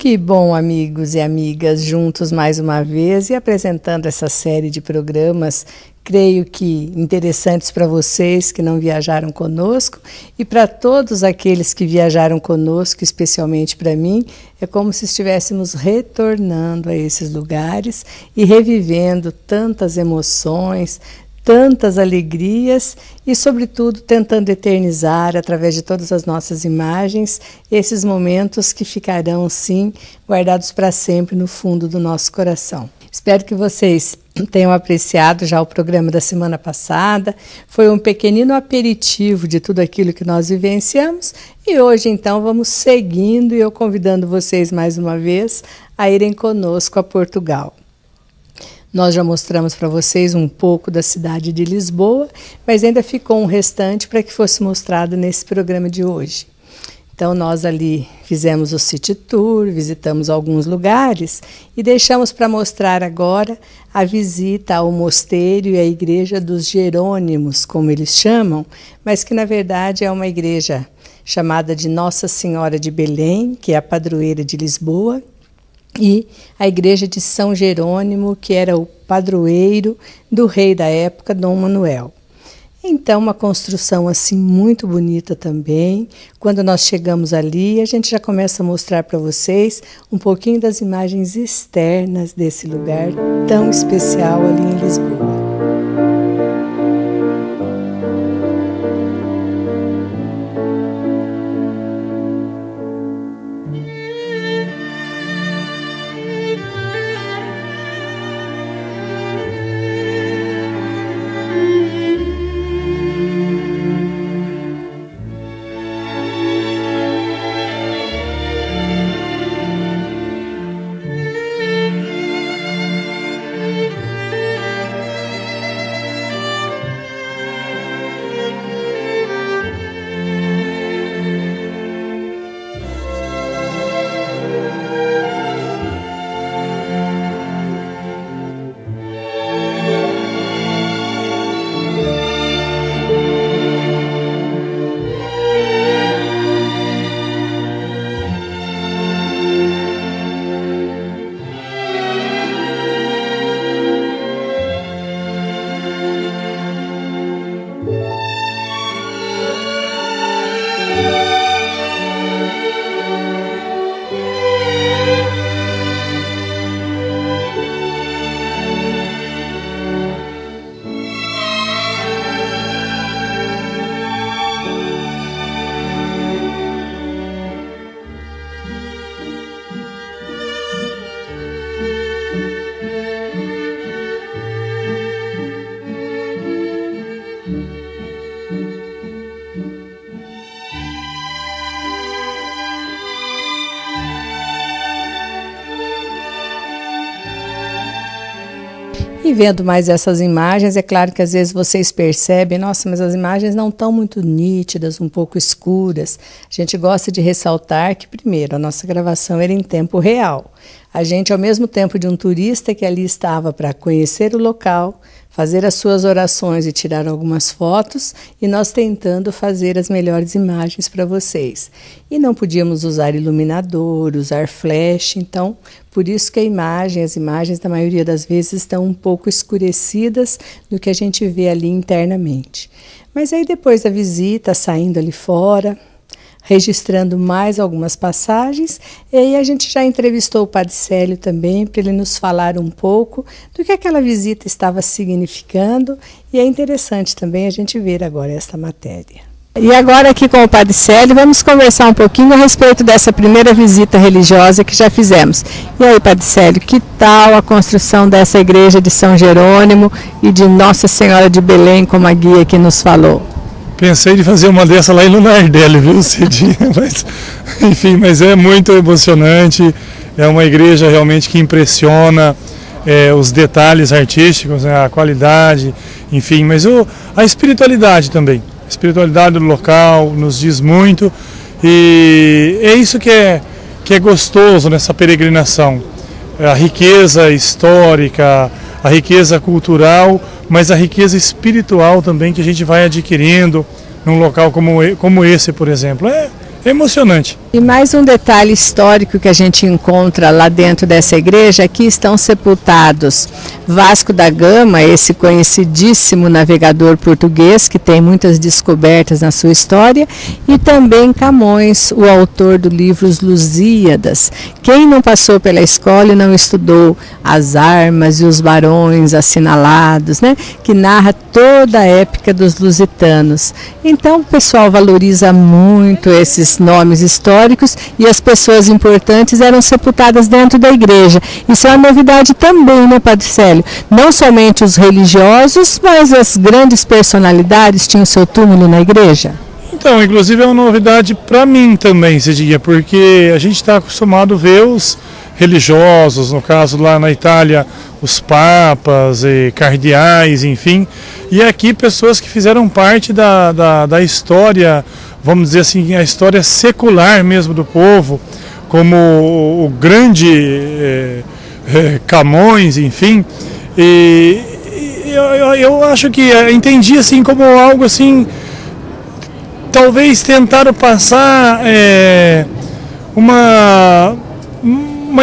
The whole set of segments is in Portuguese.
Que bom, amigos e amigas, juntos mais uma vez e apresentando essa série de programas, creio que interessantes para vocês que não viajaram conosco e para todos aqueles que viajaram conosco, especialmente para mim, é como se estivéssemos retornando a esses lugares e revivendo tantas emoções, tantas alegrias e, sobretudo, tentando eternizar, através de todas as nossas imagens, esses momentos que ficarão, sim, guardados para sempre no fundo do nosso coração. Espero que vocês tenham apreciado já o programa da semana passada. Foi um pequenino aperitivo de tudo aquilo que nós vivenciamos e hoje, então, vamos seguindo e eu convidando vocês mais uma vez a irem conosco a Portugal. Nós já mostramos para vocês um pouco da cidade de Lisboa, mas ainda ficou um restante para que fosse mostrado nesse programa de hoje. Então, nós ali fizemos o City Tour, visitamos alguns lugares e deixamos para mostrar agora a visita ao mosteiro e à igreja dos Jerônimos, como eles chamam, mas que na verdade é uma igreja chamada de Nossa Senhora de Belém, que é a padroeira de Lisboa, e a igreja de São Jerônimo, que era o padroeiro do rei da época, Dom Manuel. Então, uma construção assim muito bonita também. Quando nós chegamos ali, a gente já começa a mostrar para vocês um pouquinho das imagens externas desse lugar tão especial ali em Lisboa. E vendo mais essas imagens, é claro que às vezes vocês percebem, nossa, mas as imagens não estão muito nítidas, um pouco escuras. A gente gosta de ressaltar que, primeiro, a nossa gravação era em tempo real. A gente, ao mesmo tempo de um turista que ali estava para conhecer o local, fazer as suas orações e tirar algumas fotos, e nós tentando fazer as melhores imagens para vocês. E não podíamos usar iluminador, usar flash, então, por isso que as imagens, na maioria das vezes, estão um pouco escurecidas do que a gente vê ali internamente. Mas aí, depois da visita, saindo ali fora, registrando mais algumas passagens, e aí a gente já entrevistou o Padre Célio também, para ele nos falar um pouco do que aquela visita estava significando, e é interessante também a gente ver agora esta matéria. E agora aqui com o Padre Célio, vamos conversar um pouquinho a respeito dessa primeira visita religiosa que já fizemos. E aí, Padre Célio, que tal a construção dessa igreja de São Jerônimo e de Nossa Senhora de Belém, como a guia aqui nos falou? Pensei de fazer uma dessa lá em Lunardelli, viu, Cidinha? Mas, enfim, mas é muito emocionante, é uma igreja realmente que impressiona, os detalhes artísticos, né, a qualidade, enfim, mas a espiritualidade também. A espiritualidade do local nos diz muito e é isso que é gostoso nessa peregrinação. A riqueza histórica, a riqueza cultural, mas a riqueza espiritual também que a gente vai adquirindo num local como esse, por exemplo. É emocionante. E mais um detalhe histórico que a gente encontra lá dentro dessa igreja, aqui estão sepultados Vasco da Gama, esse conhecidíssimo navegador português que tem muitas descobertas na sua história, e também Camões, o autor do livro Os Lusíadas. Quem não passou pela escola e não estudou as armas e os barões assinalados, né, que narra toda a época dos lusitanos. Então o pessoal valoriza muito esses nomes históricos e as pessoas importantes eram sepultadas dentro da igreja. Isso é uma novidade também, né, Padre Célio? Não somente os religiosos, mas as grandes personalidades tinham seu túmulo na igreja? Então, inclusive é uma novidade para mim também, Cidinha, porque a gente está acostumado a ver os religiosos, no caso lá na Itália, os papas e cardeais, enfim, e aqui pessoas que fizeram parte da história, vamos dizer assim, a história secular mesmo do povo, como o grande Camões, enfim, e eu acho que entendi assim como algo assim, talvez tentaram passar uma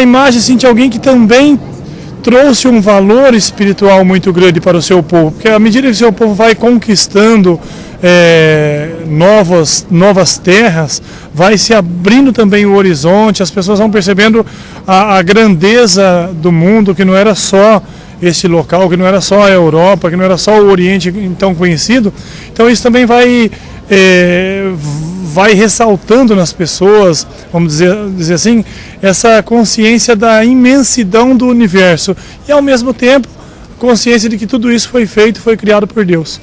imagem assim, de alguém que também trouxe um valor espiritual muito grande para o seu povo, porque à medida que o seu povo vai conquistando novas terras, vai se abrindo também o horizonte, as pessoas vão percebendo a grandeza do mundo, que não era só esse local, que não era só a Europa, que não era só o Oriente então conhecido. Então isso também vai ressaltando nas pessoas, vamos dizer assim, essa consciência da imensidão do universo e ao mesmo tempo consciência de que tudo isso foi feito, foi criado por Deus.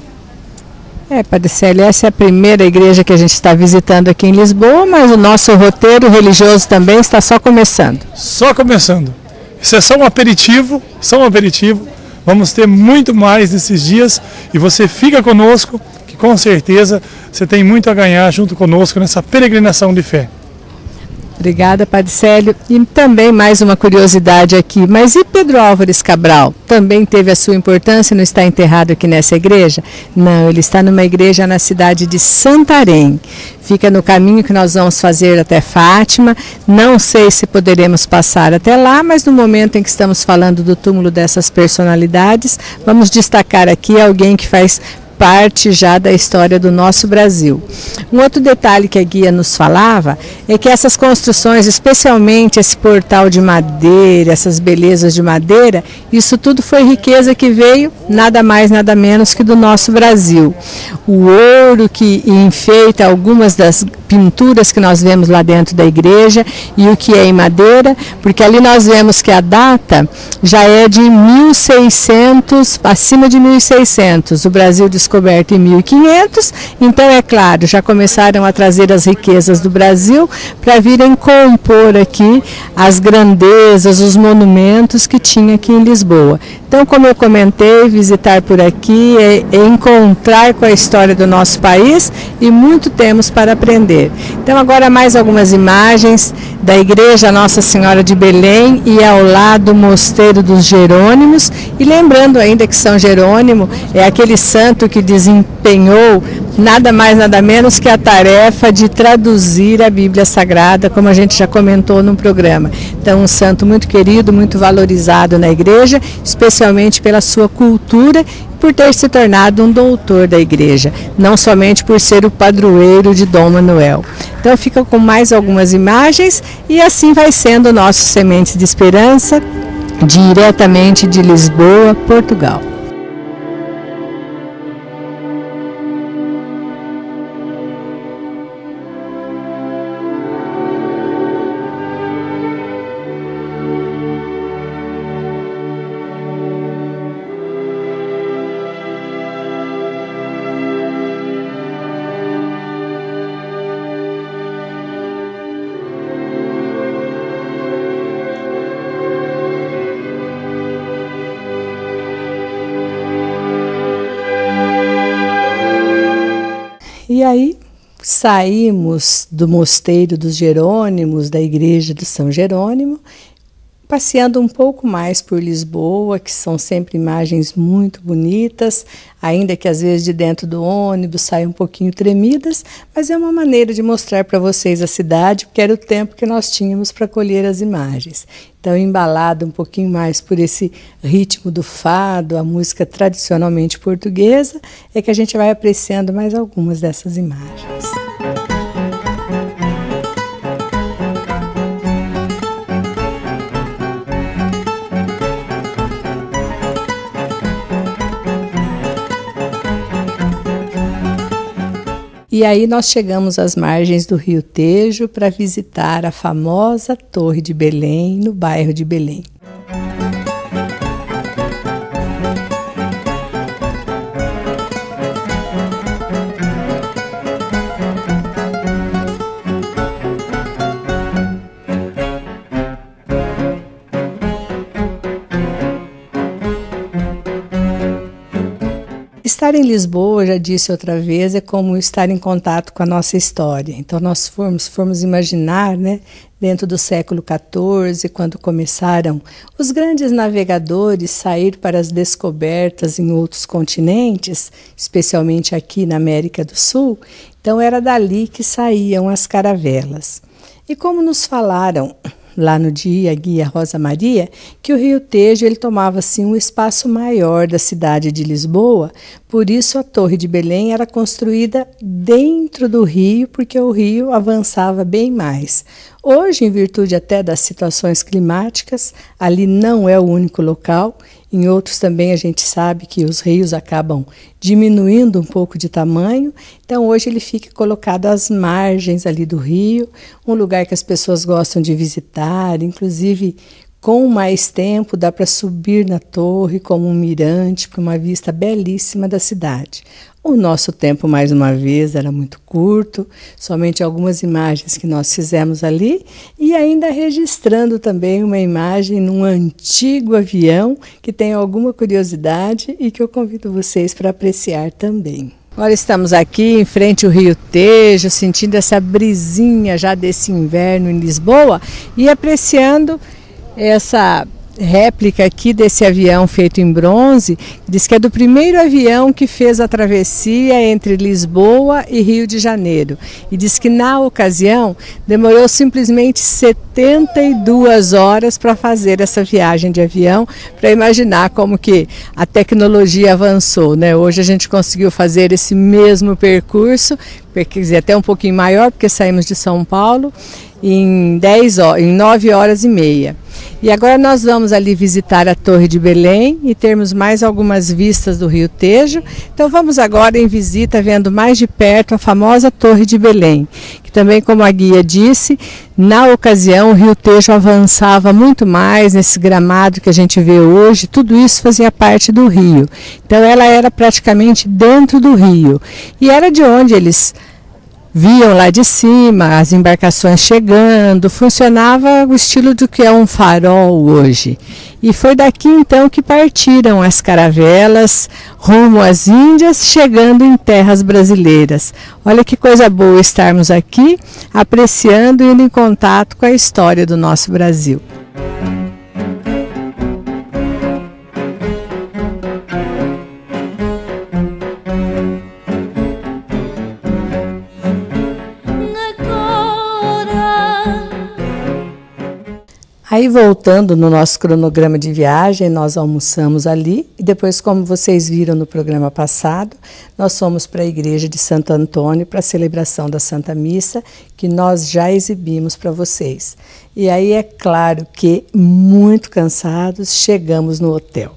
Padre Célio, essa é a primeira igreja que a gente está visitando aqui em Lisboa, mas o nosso roteiro religioso também está só começando. Só começando. Isso é só um aperitivo, Vamos ter muito mais nesses dias e você fica conosco, que com certeza você tem muito a ganhar junto conosco nessa peregrinação de fé. Obrigada, Padre Célio. E também mais uma curiosidade aqui, mas e Pedro Álvares Cabral? Também teve a sua importância e não está enterrado aqui nessa igreja? Não, ele está numa igreja na cidade de Santarém. Fica no caminho que nós vamos fazer até Fátima. Não sei se poderemos passar até lá, mas no momento em que estamos falando do túmulo dessas personalidades, vamos destacar aqui alguém que faz parte já da história do nosso Brasil. Um outro detalhe que a guia nos falava é que essas construções, especialmente esse portal de madeira, essas belezas de madeira, isso tudo foi riqueza que veio nada mais, nada menos que do nosso Brasil. O ouro que enfeita algumas das pinturas que nós vemos lá dentro da igreja e o que é em madeira, porque ali nós vemos que a data já é de 1600, acima de 1600, o Brasil descoberto em 1500, então é claro, já começaram a trazer as riquezas do Brasil para virem compor aqui as grandezas, os monumentos que tinha aqui em Lisboa. Então, como eu comentei, visitar por aqui é encontrar com a história do nosso país e muito temos para aprender. Então, agora mais algumas imagens da Igreja Nossa Senhora de Belém e ao lado o Mosteiro dos Jerônimos. E lembrando ainda que São Jerônimo é aquele santo que desempenhou nada mais, nada menos que a tarefa de traduzir a Bíblia Sagrada, como a gente já comentou no programa. Então, um santo muito querido, muito valorizado na igreja, especialmente pela sua cultura e por ter se tornado um doutor da igreja, não somente por ser o padroeiro de Dom Manuel. Então, fica com mais algumas imagens e assim vai sendo o nosso Sementes de Esperança, diretamente de Lisboa, Portugal. E aí saímos do Mosteiro dos Jerônimos, da igreja de São Jerônimo, passeando um pouco mais por Lisboa, que são sempre imagens muito bonitas, ainda que às vezes de dentro do ônibus saiam um pouquinho tremidas, mas é uma maneira de mostrar para vocês a cidade, porque era o tempo que nós tínhamos para colher as imagens. Então, embalado um pouquinho mais por esse ritmo do fado, a música tradicionalmente portuguesa, é que a gente vai apreciando mais algumas dessas imagens. E aí nós chegamos às margens do Rio Tejo para visitar a famosa Torre de Belém, no bairro de Belém. Estar em Lisboa, já disse outra vez, é como estar em contato com a nossa história. Então, nós formos imaginar, né, dentro do século XIV, quando começaram os grandes navegadores sair para as descobertas em outros continentes, especialmente aqui na América do Sul, então era dali que saíam as caravelas. E como nos falaram lá no dia, a guia Rosa Maria, que o Rio Tejo ele tomava assim um espaço maior da cidade de Lisboa, por isso a Torre de Belém era construída dentro do rio, porque o rio avançava bem mais. Hoje, em virtude até das situações climáticas, ali não é o único local. Em outros também a gente sabe que os rios acabam diminuindo um pouco de tamanho. Então hoje ele fica colocado às margens ali do rio, um lugar que as pessoas gostam de visitar, inclusive com mais tempo dá para subir na torre como um mirante, para uma vista belíssima da cidade. O nosso tempo, mais uma vez, era muito curto, somente algumas imagens que nós fizemos ali, e ainda registrando também uma imagem num antigo avião, que tem alguma curiosidade e que eu convido vocês para apreciar também. Agora estamos aqui em frente ao Rio Tejo, sentindo essa brisinha já desse inverno em Lisboa e apreciando essa réplica aqui desse avião feito em bronze. Diz que é do primeiro avião que fez a travessia entre Lisboa e Rio de Janeiro. E diz que na ocasião demorou simplesmente 72 horas para fazer essa viagem de avião, para imaginar como que a tecnologia avançou, né? Hoje a gente conseguiu fazer esse mesmo percurso, quer dizer, até um pouquinho maior, porque saímos de São Paulo em 9 horas e meia. E agora nós vamos ali visitar a Torre de Belém e termos mais algumas vistas do Rio Tejo. Então vamos agora em visita, vendo mais de perto a famosa Torre de Belém, que também, como a guia disse, na ocasião o Rio Tejo avançava muito mais nesse gramado que a gente vê hoje. Tudo isso fazia parte do rio. Então ela era praticamente dentro do rio. E era de onde eles viam lá de cima as embarcações chegando, funcionava o estilo do que é um farol hoje. E foi daqui então que partiram as caravelas rumo às Índias, chegando em terras brasileiras. Olha que coisa boa estarmos aqui apreciando e indo em contato com a história do nosso Brasil. Aí, voltando no nosso cronograma de viagem, nós almoçamos ali e depois, como vocês viram no programa passado, nós fomos para a igreja de Santo Antônio para a celebração da Santa Missa, que nós já exibimos para vocês. E aí é claro que, muito cansados, chegamos no hotel.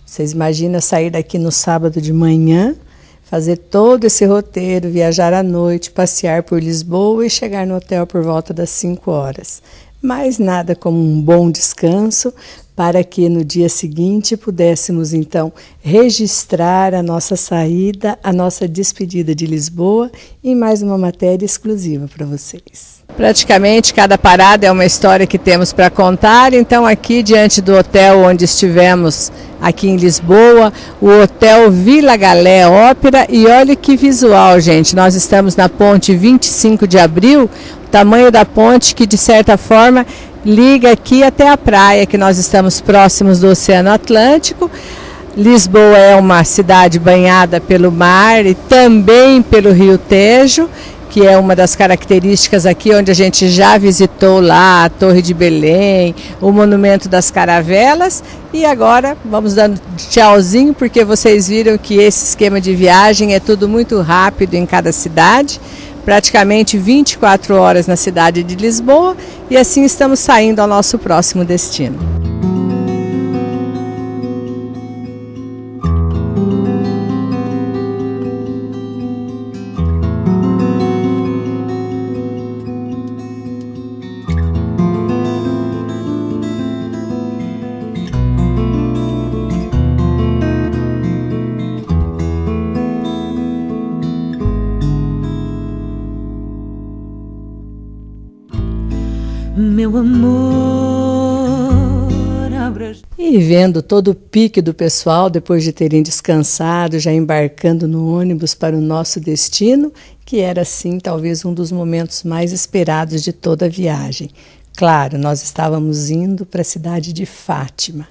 Vocês imaginam sair daqui no sábado de manhã, fazer todo esse roteiro, viajar à noite, passear por Lisboa e chegar no hotel por volta das 5 horas. Mas nada como um bom descanso para que no dia seguinte pudéssemos então registrar a nossa saída, a nossa despedida de Lisboa em mais uma matéria exclusiva para vocês. Praticamente cada parada é uma história que temos para contar, então aqui diante do hotel onde estivemos aqui em Lisboa, o Hotel Vila Galé Ópera, e olha que visual, gente, nós estamos na ponte 25 de abril, o tamanho da ponte que de certa forma liga aqui até a praia, que nós estamos próximos do Oceano Atlântico. Lisboa é uma cidade banhada pelo mar e também pelo Rio Tejo, que é uma das características aqui, onde a gente já visitou lá a Torre de Belém, o Monumento das Caravelas. E agora vamos dando tchauzinho, porque vocês viram que esse esquema de viagem é tudo muito rápido em cada cidade, praticamente 24 horas na cidade de Lisboa, e assim estamos saindo ao nosso próximo destino. Meu amor, E vendo todo o pique do pessoal, depois de terem descansado, já embarcando no ônibus para o nosso destino, que era, sim, talvez um dos momentos mais esperados de toda a viagem. Claro, nós estávamos indo para a cidade de Fátima.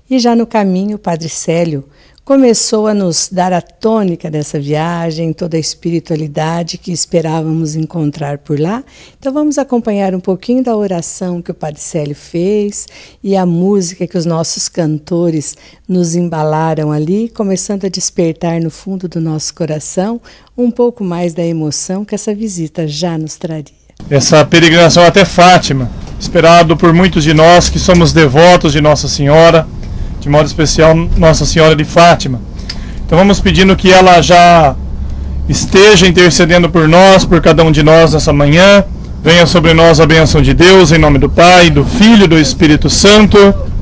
E já no caminho, o Padre Célio começou a nos dar a tônica dessa viagem, toda a espiritualidade que esperávamos encontrar por lá. Então vamos acompanhar um pouquinho da oração que o Padre Célio fez e a música que os nossos cantores nos embalaram ali, começando a despertar no fundo do nosso coração um pouco mais da emoção que essa visita já nos traria. Essa peregrinação até Fátima, esperado por muitos de nós que somos devotos de Nossa Senhora, de modo especial Nossa Senhora de Fátima. Então vamos pedindo que ela já esteja intercedendo por nós, por cada um de nós nessa manhã. Venha sobre nós a bênção de Deus, em nome do Pai, do Filho e do Espírito Santo.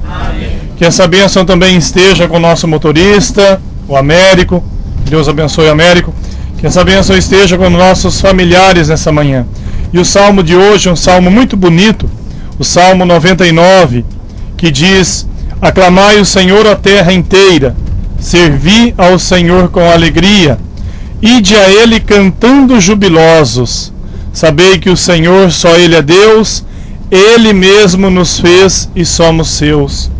Amém. Que essa bênção também esteja com o nosso motorista, o Américo. Deus abençoe o Américo. Que essa bênção esteja com nossos familiares nessa manhã. E o salmo de hoje é um salmo muito bonito, o Salmo 99, que diz: aclamai o Senhor a terra inteira, servi ao Senhor com alegria, ide a Ele cantando jubilosos. Sabei que o Senhor, só Ele é Deus, Ele mesmo nos fez e somos seus.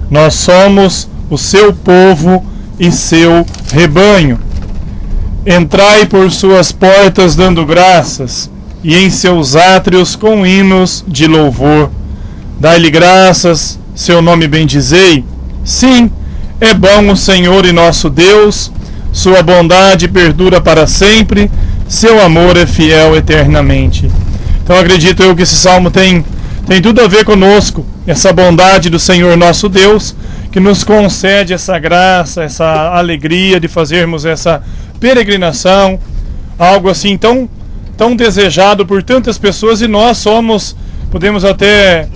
Nós somos o seu povo e seu rebanho. Entrai por suas portas dando graças, e em seus átrios com hinos de louvor. Dai-lhe graças, seu nome bendizei. Sim, é bom o Senhor e nosso Deus, sua bondade perdura para sempre, seu amor é fiel eternamente. Então acredito eu que esse salmo tem tudo a ver conosco, essa bondade do Senhor nosso Deus, que nos concede essa graça, essa alegria de fazermos essa peregrinação, algo assim tão desejado por tantas pessoas, e nós somos, podemos até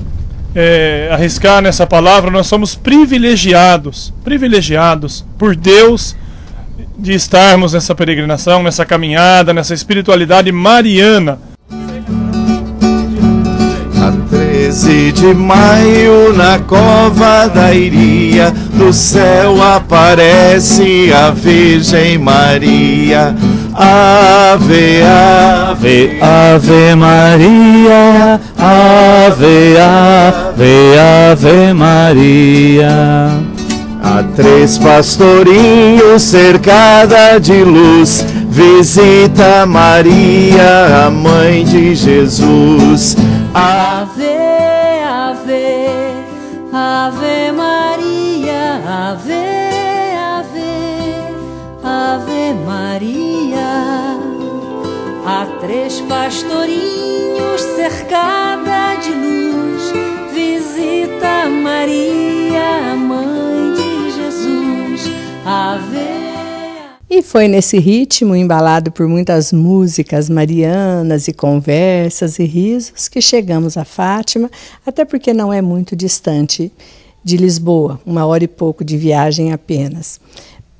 arriscar nessa palavra, nós somos privilegiados por Deus de estarmos nessa peregrinação, nessa caminhada, nessa espiritualidade mariana. A 13 de maio, na cova da Iria, do céu aparece a Virgem Maria. Ave, ave, ave Maria, ave, ave, ave Maria. Há 3 pastorinhos cercada de luz, visita Maria, a mãe de Jesus. Ave, ave, ave Maria, ave, ave, ave Maria. Há 3 pastorinhos cercada de luz, visita Maria, a mãe de Jesus. Ave. E foi nesse ritmo, embalado por muitas músicas marianas e conversas e risos, que chegamos a Fátima, até porque não é muito distante de Lisboa, 1 hora e pouco de viagem apenas.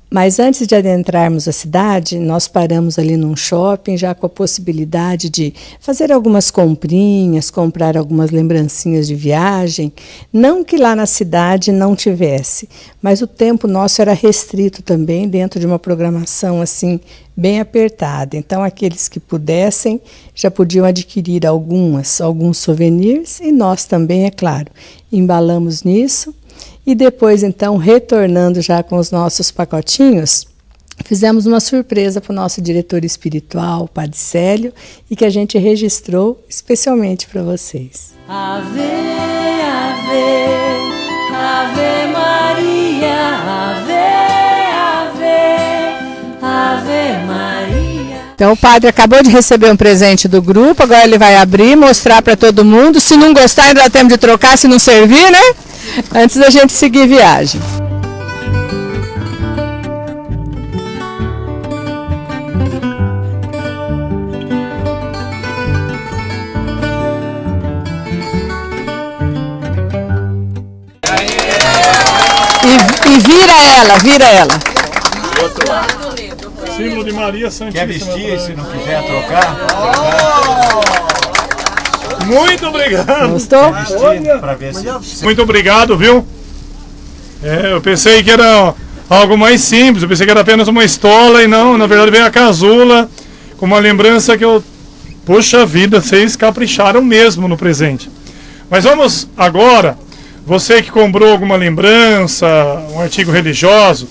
Mas antes de adentrarmos a cidade, nós paramos ali num shopping, já com a possibilidade de fazer algumas comprinhas, comprar algumas lembrancinhas de viagem. Não que lá na cidade não tivesse, mas o tempo nosso era restrito também, dentro de uma programação assim bem apertada. Então, aqueles que pudessem já podiam adquirir alguns souvenirs, e nós também, é claro, embalamos nisso. E depois, então, retornando já com os nossos pacotinhos, fizemos uma surpresa para o nosso diretor espiritual, o Padre Célio, e que a gente registrou especialmente para vocês. Ave, ave, ave Maria, ave, ave, ave Maria. Então o padre acabou de receber um presente do grupo, agora ele vai abrir, mostrar para todo mundo. Se não gostar, ainda dá tempo de trocar, se não servir, né? Antes da gente seguir viagem. E vira ela. Outro lado. Símbolo de Maria Santíssima. Quer vestir, se não quiser trocar? Muito obrigado. Gostou? Para ver se... Muito obrigado, viu? Eu pensei que era algo mais simples, eu pensei que era apenas uma estola, e não, na verdade veio a casula, com uma lembrança que eu... Poxa vida, vocês capricharam mesmo no presente. Mas vamos agora, você que comprou alguma lembrança, um artigo religioso,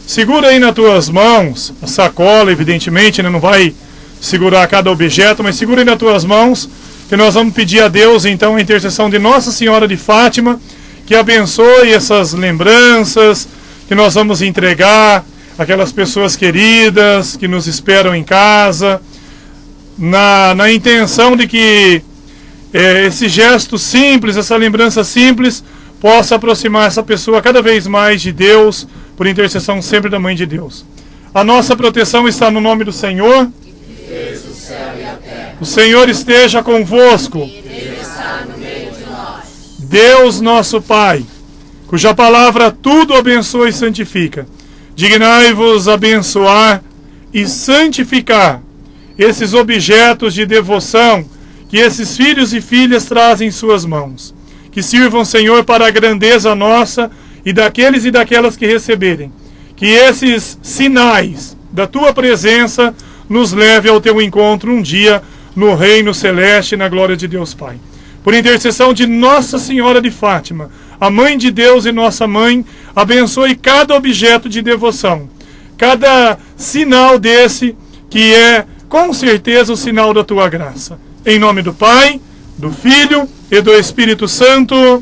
segura aí nas tuas mãos, a sacola, evidentemente, né, não vai segurar cada objeto, mas segura aí nas tuas mãos, que nós vamos pedir a Deus, então, a intercessão de Nossa Senhora de Fátima, que abençoe essas lembranças, que nós vamos entregar àquelas pessoas queridas que nos esperam em casa, na intenção de que esse gesto simples, essa lembrança simples, possa aproximar essa pessoa cada vez mais de Deus, por intercessão sempre da Mãe de Deus. A nossa proteção está no nome do Senhor. O Senhor esteja convosco. Ele está no meio de nós. Deus nosso Pai, cuja palavra tudo abençoa e santifica, dignai-vos abençoar e santificar esses objetos de devoção que esses filhos e filhas trazem em suas mãos. Que sirvam, Senhor, para a grandeza nossa e daqueles e daquelas que receberem. Que esses sinais da tua presença nos leve ao teu encontro um dia no reino celeste, na glória de Deus Pai. Por intercessão de Nossa Senhora de Fátima, a Mãe de Deus e nossa Mãe, abençoe cada objeto de devoção, cada sinal desse, que é com certeza o sinal da tua graça. Em nome do Pai, do Filho e do Espírito Santo.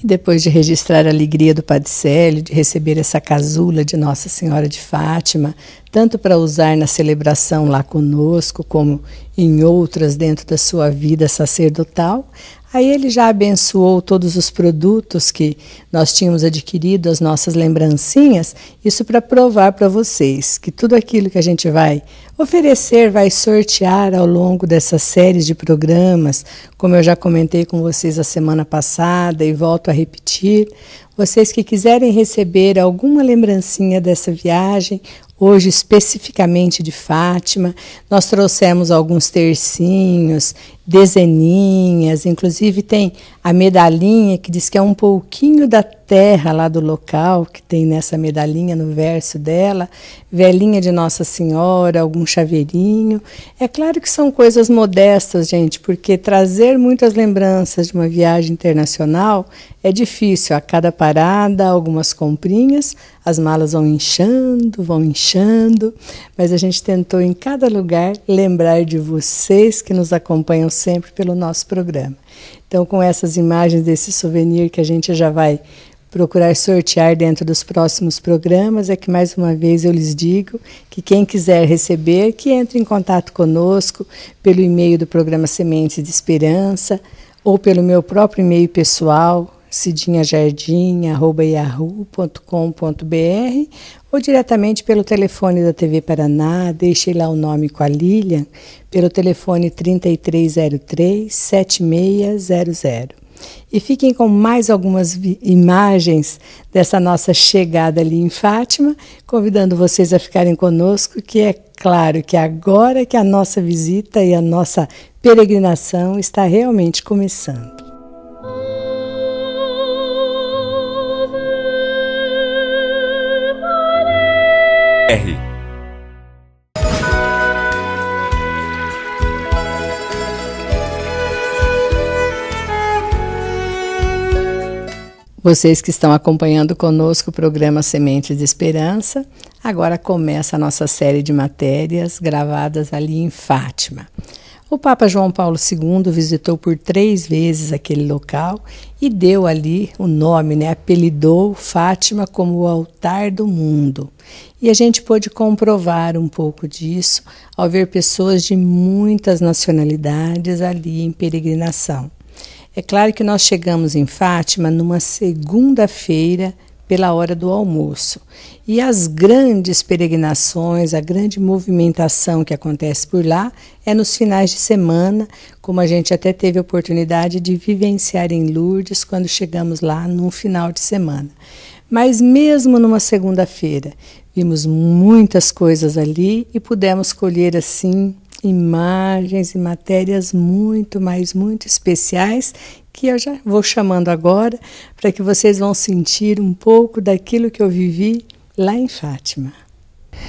Depois de registrar a alegria do Padre Célio, de receber essa casula de Nossa Senhora de Fátima, tanto para usar na celebração lá conosco, como em outras dentro da sua vida sacerdotal, aí ele já abençoou todos os produtos que nós tínhamos adquirido, as nossas lembrancinhas, isso para provar para vocês que tudo aquilo que a gente vai oferecer, vai sortear ao longo dessas séries de programas, como eu já comentei com vocês a semana passada e volto a repetir, vocês que quiserem receber alguma lembrancinha dessa viagem, hoje especificamente de Fátima, nós trouxemos alguns tercinhos, dezeninhas, inclusive tem a medalhinha que diz que é um pouquinho da terra lá do local, que tem nessa medalhinha no verso dela, velhinha de Nossa Senhora, algum chaveirinho. É claro que são coisas modestas, gente, porque trazer muitas lembranças de uma viagem internacional é difícil. A cada parada, algumas comprinhas, as malas vão inchando, mas a gente tentou em cada lugar lembrar de vocês que nos acompanham sempre pelo nosso programa. Então, com essas imagens desse souvenir que a gente já vai procurar sortear dentro dos próximos programas, é que mais uma vez eu lhes digo que quem quiser receber, que entre em contato conosco pelo e-mail do programa Sementes de Esperança ou pelo meu próprio e-mail pessoal, cidinhajardim@yahoo.com.br, ou diretamente pelo telefone da TV Paraná, deixe lá o nome com a Lilian, pelo telefone 3303-7600. E fiquem com mais algumas imagens dessa nossa chegada ali em Fátima, convidando vocês a ficarem conosco, que é claro que agora que a nossa visita e a nossa peregrinação está realmente começando. Vocês que estão acompanhando conosco o programa Sementes de Esperança, agora começa a nossa série de matérias gravadas ali em Fátima. O Papa João Paulo II visitou por 3 vezes aquele local e deu ali o nome, apelidou Fátima como o altar do mundo. E a gente pôde comprovar um pouco disso ao ver pessoas de muitas nacionalidades ali em peregrinação. É claro que nós chegamos em Fátima numa segunda-feira pela hora do almoço. E as grandes peregrinações, a grande movimentação que acontece por lá é nos finais de semana, como a gente até teve a oportunidade de vivenciar em Lourdes quando chegamos lá num final de semana. Mas mesmo numa segunda-feira, vimos muitas coisas ali e pudemos colher assim imagens e matérias muito especiais que eu já vou chamando agora para que vocês vão sentir um pouco daquilo que eu vivi lá em Fátima.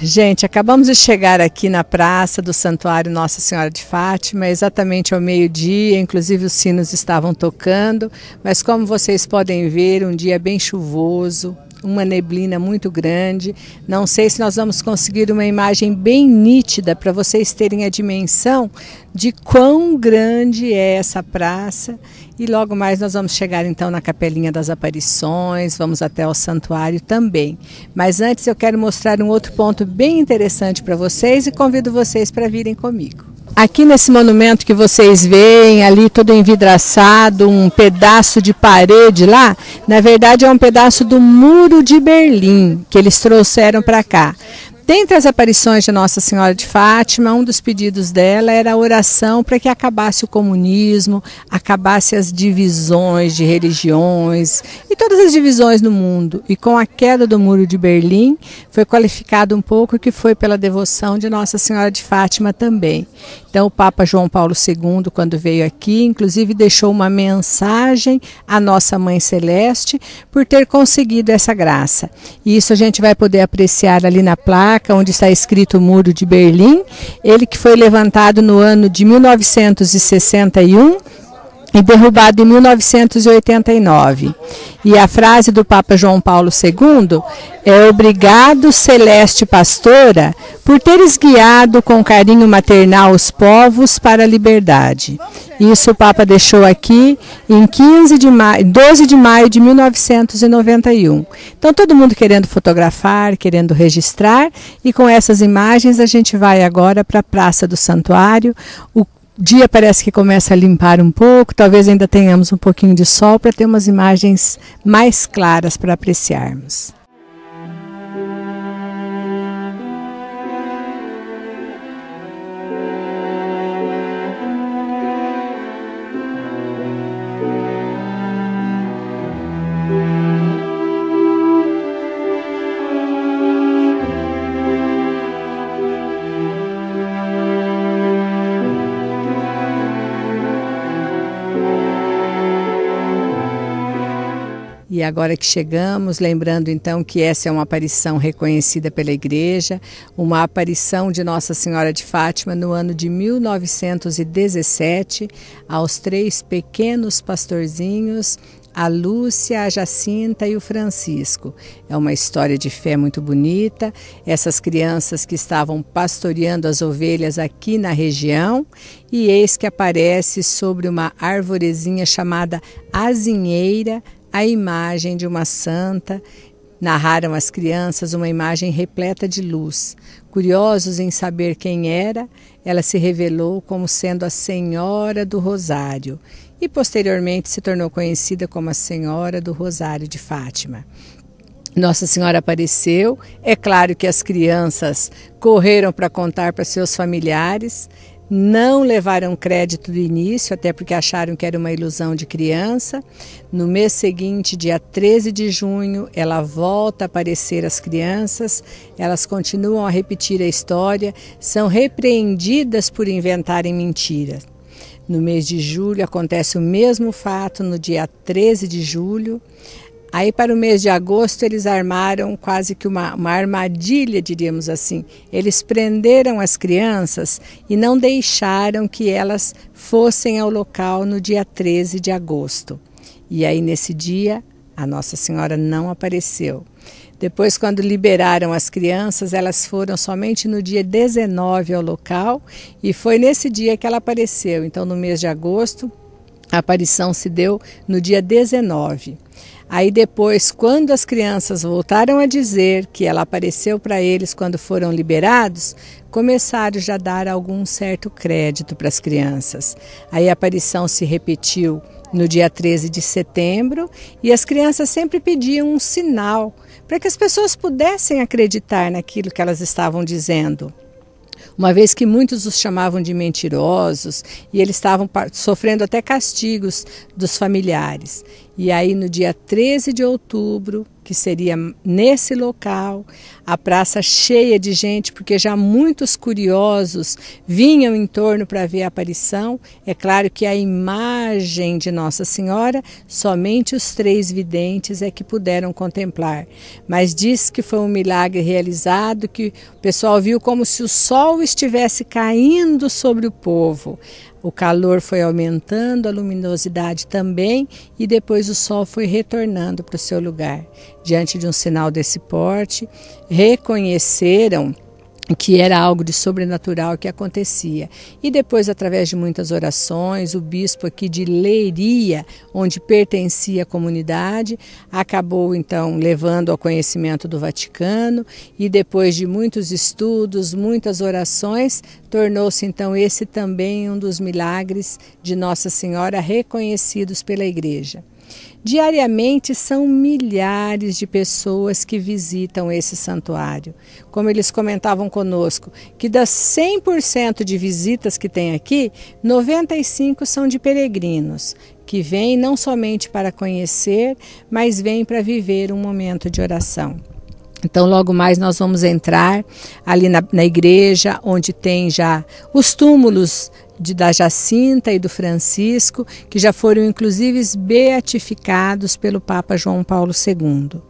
Gente, acabamos de chegar aqui na praça do Santuário Nossa Senhora de Fátima, exatamente ao meio-dia, inclusive os sinos estavam tocando, mas como vocês podem ver, um dia bem chuvoso, uma neblina muito grande. Não sei se nós vamos conseguir uma imagem bem nítida para vocês terem a dimensão de quão grande é essa praça. E logo mais nós vamos chegar então na Capelinha das Aparições, vamos até o santuário também. Mas antes eu quero mostrar um outro ponto bem interessante para vocês e convido vocês para virem comigo. Aqui nesse monumento que vocês veem ali todo envidraçado, um pedaço de parede lá, na verdade é um pedaço do Muro de Berlim que eles trouxeram para cá. Dentre as aparições de Nossa Senhora de Fátima, um dos pedidos dela era a oração para que acabasse o comunismo, acabasse as divisões de religiões e todas as divisões no mundo. E com a queda do Muro de Berlim, foi qualificado um pouco que foi pela devoção de Nossa Senhora de Fátima também. Então o Papa João Paulo II, quando veio aqui, inclusive deixou uma mensagem à Nossa Mãe Celeste por ter conseguido essa graça. E isso a gente vai poder apreciar ali na placa, onde está escrito Muro de Berlim, ele que foi levantado no ano de 1961 e derrubado em 1989. E a frase do Papa João Paulo II é: obrigado, celeste pastora, por teres guiado com carinho maternal os povos para a liberdade. Isso o Papa deixou aqui em 12 de maio de 1991. Então todo mundo querendo fotografar, querendo registrar, e com essas imagens a gente vai agora para a Praça do Santuário. O dia parece que começa a limpar um pouco, talvez ainda tenhamos um pouquinho de sol para ter umas imagens mais claras para apreciarmos. E agora que chegamos, lembrando então que essa é uma aparição reconhecida pela Igreja, uma aparição de Nossa Senhora de Fátima no ano de 1917, aos 3 pequenos pastorzinhos, a Lúcia, a Jacinta e o Francisco. É uma história de fé muito bonita. Essas crianças que estavam pastoreando as ovelhas aqui na região, e eis que aparece sobre uma arvorezinha chamada azinheira a imagem de uma santa. Narraram as crianças uma imagem repleta de luz. Curiosos em saber quem era, ela se revelou como sendo a Senhora do Rosário e posteriormente se tornou conhecida como a Senhora do Rosário de Fátima. Nossa Senhora apareceu. É claro que as crianças correram para contar para seus familiares. não levaram crédito do início, até porque acharam que era uma ilusão de criança. No mês seguinte, dia 13 de junho, ela volta a aparecer às crianças, elas continuam a repetir a história, são repreendidas por inventarem mentiras. No mês de julho acontece o mesmo fato, no dia 13 de julho. Aí para o mês de agosto eles armaram quase que uma armadilha, diríamos assim. Eles prenderam as crianças e não deixaram que elas fossem ao local no dia 13 de agosto. E aí nesse dia a Nossa Senhora não apareceu. Depois, quando liberaram as crianças, elas foram somente no dia 19 ao local e foi nesse dia que ela apareceu. Então no mês de agosto a aparição se deu no dia 19. Aí depois, quando as crianças voltaram a dizer que ela apareceu para eles quando foram liberados, começaram já a dar algum certo crédito para as crianças. Aí a aparição se repetiu no dia 13 de setembro e as crianças sempre pediam um sinal para que as pessoas pudessem acreditar naquilo que elas estavam dizendo. Uma vez que muitos os chamavam de mentirosos e eles estavam sofrendo até castigos dos familiares. E aí no dia 13 de outubro, que seria nesse local, a praça cheia de gente, porque já muitos curiosos vinham em torno para ver a aparição. É claro que a imagem de Nossa Senhora, somente os 3 videntes é que puderam contemplar. Mas diz que foi um milagre realizado, que o pessoal viu como se o sol estivesse caindo sobre o povo. O calor foi aumentando, a luminosidade também, e depois o sol foi retornando para o seu lugar. Diante de um sinal desse porte, reconheceram que era algo de sobrenatural que acontecia. E depois, através de muitas orações, o bispo aqui de Leiria, onde pertencia a comunidade, acabou então levando ao conhecimento do Vaticano e depois de muitos estudos, muitas orações, tornou-se então esse também um dos milagres de Nossa Senhora reconhecidos pela Igreja. Diariamente são milhares de pessoas que visitam esse santuário. Como eles comentavam conosco, que das 100% de visitas que tem aqui, 95 são de peregrinos, que vêm não somente para conhecer, mas vêm para viver um momento de oração. Então logo mais nós vamos entrar ali na igreja, onde tem já os túmulos da Jacinta e do Francisco, que já foram inclusive beatificados pelo Papa João Paulo II.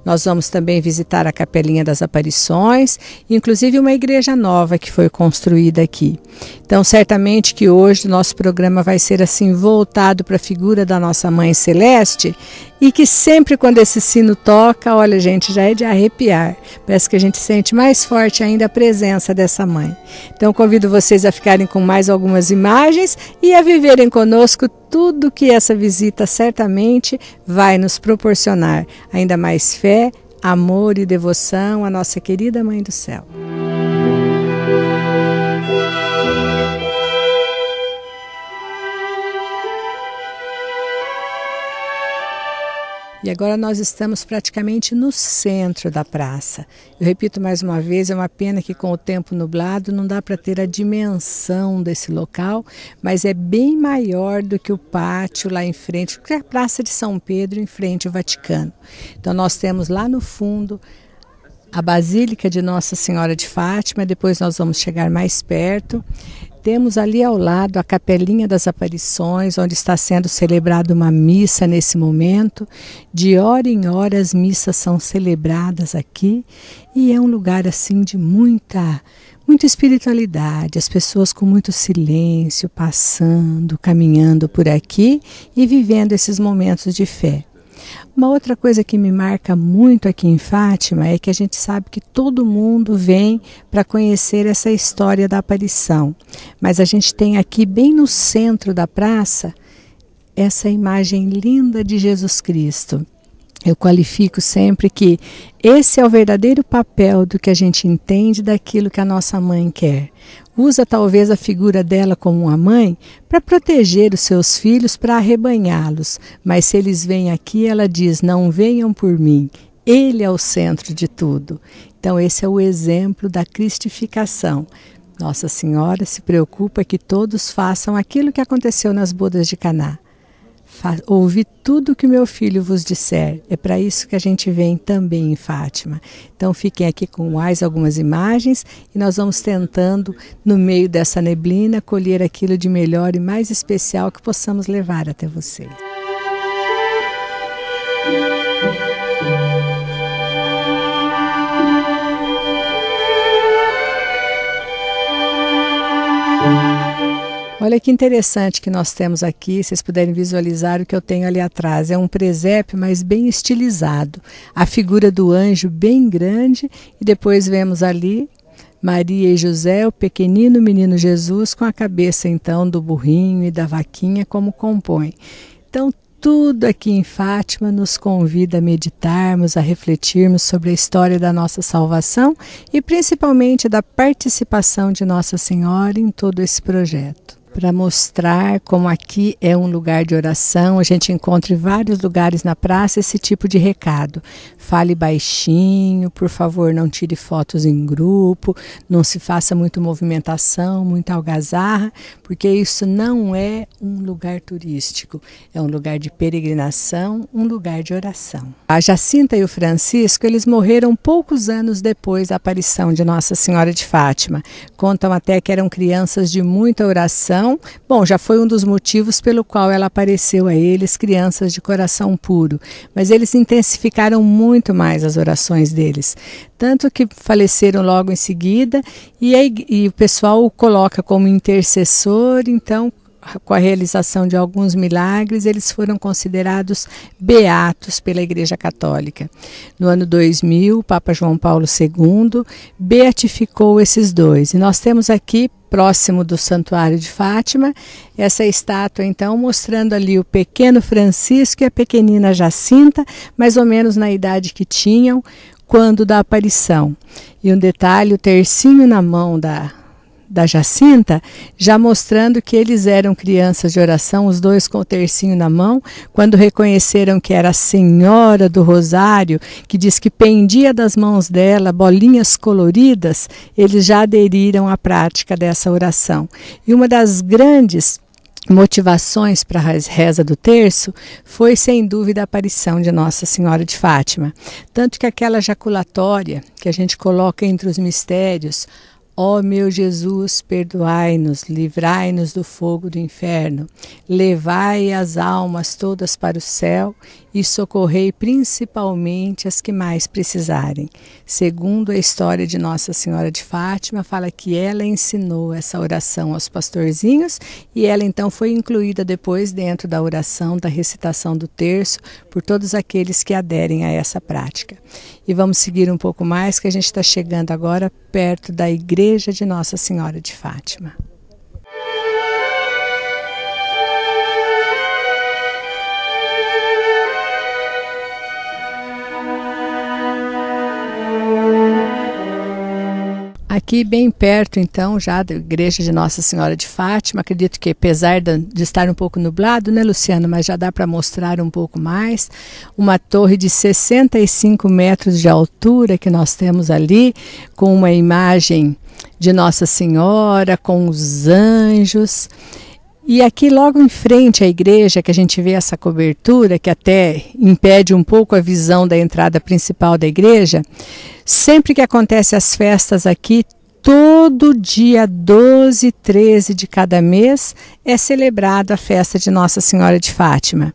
Nós vamos também visitar a Capelinha das Aparições, inclusive uma igreja nova que foi construída aqui. Então certamente que hoje o nosso programa vai ser assim voltado para a figura da nossa Mãe Celeste, e que sempre quando esse sino toca, olha gente, já é de arrepiar. Parece que a gente sente mais forte ainda a presença dessa mãe. Então convido vocês a ficarem com mais algumas imagens e a viverem conosco tudo que essa visita certamente vai nos proporcionar. Ainda mais fé, amor e devoção à nossa querida Mãe do Céu. E agora nós estamos praticamente no centro da praça. Eu repito mais uma vez, é uma pena que com o tempo nublado não dá para ter a dimensão desse local, mas é bem maior do que o pátio lá em frente, que é a Praça de São Pedro, em frente ao Vaticano. Então nós temos lá no fundo a Basílica de Nossa Senhora de Fátima, depois nós vamos chegar mais perto. Temos ali ao lado a Capelinha das Aparições, onde está sendo celebrada uma missa nesse momento. De hora em hora as missas são celebradas aqui e é um lugar assim de muita espiritualidade, as pessoas com muito silêncio, passando, caminhando por aqui e vivendo esses momentos de fé. Uma outra coisa que me marca muito aqui em Fátima é que a gente sabe que todo mundo vem para conhecer essa história da aparição. Mas a gente tem aqui bem no centro da praça essa imagem linda de Jesus Cristo. Eu qualifico sempre que esse é o verdadeiro papel do que a gente entende daquilo que a nossa mãe quer. Usa talvez a figura dela como uma mãe para proteger os seus filhos, para arrebanhá-los. Mas se eles vêm aqui, ela diz, não venham por mim. Ele é o centro de tudo. Então esse é o exemplo da cristificação. Nossa Senhora se preocupa que todos façam aquilo que aconteceu nas bodas de Caná. Ouvi tudo que meu filho vos disser. É para isso que a gente vem também em Fátima. Então fiquem aqui com mais algumas imagens e nós vamos tentando, no meio dessa neblina, colher aquilo de melhor e mais especial que possamos levar até você. Olha que interessante que nós temos aqui, vocês puderem visualizar o que eu tenho ali atrás. É um presépio, mas bem estilizado. A figura do anjo bem grande e depois vemos ali Maria e José, o pequenino menino Jesus, com a cabeça então do burrinho e da vaquinha como compõe. Então tudo aqui em Fátima nos convida a meditarmos, a refletirmos sobre a história da nossa salvação e principalmente da participação de Nossa Senhora em todo esse projeto. Para mostrar como aqui é um lugar de oração, a gente encontra em vários lugares na praça esse tipo de recado. Fale baixinho, por favor não tire fotos em grupo, não se faça muita movimentação, muita algazarra, porque isso não é um lugar turístico, é um lugar de peregrinação, um lugar de oração. A Jacinta e o Francisco, eles morreram poucos anos depois da aparição de Nossa Senhora de Fátima. Contam até que eram crianças de muita oração. Bom, já foi um dos motivos pelo qual ela apareceu a eles, crianças de coração puro. Mas eles intensificaram muito mais as orações deles. Tanto que faleceram logo em seguida e o pessoal o coloca como intercessor, então com a realização de alguns milagres, eles foram considerados beatos pela Igreja Católica. No ano 2000, o Papa João Paulo II beatificou esses dois. E nós temos aqui, próximo do Santuário de Fátima, essa estátua, então, mostrando ali o pequeno Francisco e a pequenina Jacinta, mais ou menos na idade que tinham quando da aparição. E um detalhe, o tercinho na mão da Jacinta, já mostrando que eles eram crianças de oração, os dois com o tercinho na mão, quando reconheceram que era a Senhora do Rosário, que diz que pendia das mãos dela bolinhas coloridas, eles já aderiram à prática dessa oração. E uma das grandes motivações para a reza do terço foi, sem dúvida, a aparição de Nossa Senhora de Fátima. Tanto que aquela jaculatória que a gente coloca entre os mistérios, ó meu Jesus, perdoai-nos, livrai-nos do fogo do inferno, levai as almas todas para o céu e socorrei principalmente as que mais precisarem. Segundo a história de Nossa Senhora de Fátima, fala que ela ensinou essa oração aos pastorzinhos e ela então foi incluída depois dentro da oração, da recitação do terço, por todos aqueles que aderem a essa prática. E vamos seguir um pouco mais, que a gente está chegando agora perto da Igreja de Nossa Senhora de Fátima. Aqui bem perto, então, já da Igreja de Nossa Senhora de Fátima, acredito que apesar de estar um pouco nublado, né, Luciano, mas já dá para mostrar um pouco mais, uma torre de 65 metros de altura que nós temos ali, com uma imagem de Nossa Senhora, com os anjos. E aqui logo em frente à igreja, que a gente vê essa cobertura, que até impede um pouco a visão da entrada principal da igreja, sempre que acontecem as festas aqui, todo dia 12 e 13 de cada mês é celebrada a festa de Nossa Senhora de Fátima.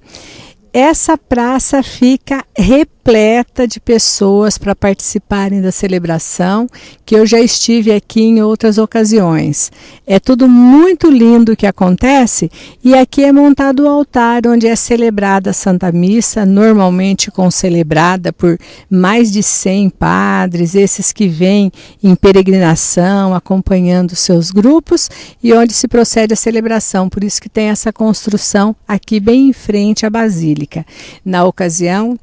Essa praça fica repleta de pessoas para participarem da celebração, que eu já estive aqui em outras ocasiões. É tudo muito lindo o que acontece, e aqui é montado o altar onde é celebrada a Santa Missa, normalmente concelebrada por mais de 100 padres, esses que vêm em peregrinação, acompanhando seus grupos, e onde se procede a celebração. Por isso que tem essa construção aqui bem em frente à Basílica. Na ocasião,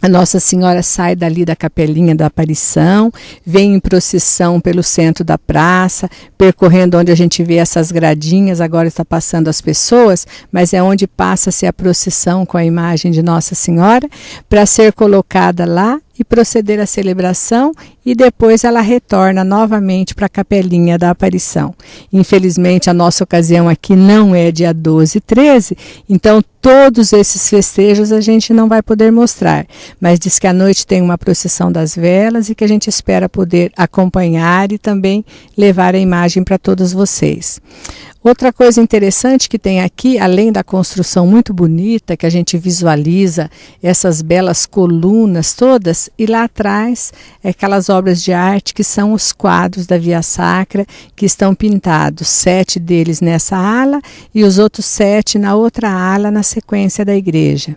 a Nossa Senhora sai dali da capelinha da aparição, vem em procissão pelo centro da praça, percorrendo onde a gente vê essas gradinhas, agora está passando as pessoas, mas é onde passa-se a procissão com a imagem de Nossa Senhora, para ser colocada lá e proceder à celebração, e depois ela retorna novamente para a capelinha da aparição. Infelizmente, a nossa ocasião aqui não é dia 12 e 13, então todos esses festejos a gente não vai poder mostrar, mas diz que à noite tem uma procissão das velas e que a gente espera poder acompanhar e também levar a imagem para todos vocês. Outra coisa interessante que tem aqui, além da construção muito bonita, que a gente visualiza essas belas colunas todas, e lá atrás aquelas obras de arte que são os quadros da Via Sacra, que estão pintados, 7 deles nessa ala e os outros 7 na outra ala, na sequência da igreja.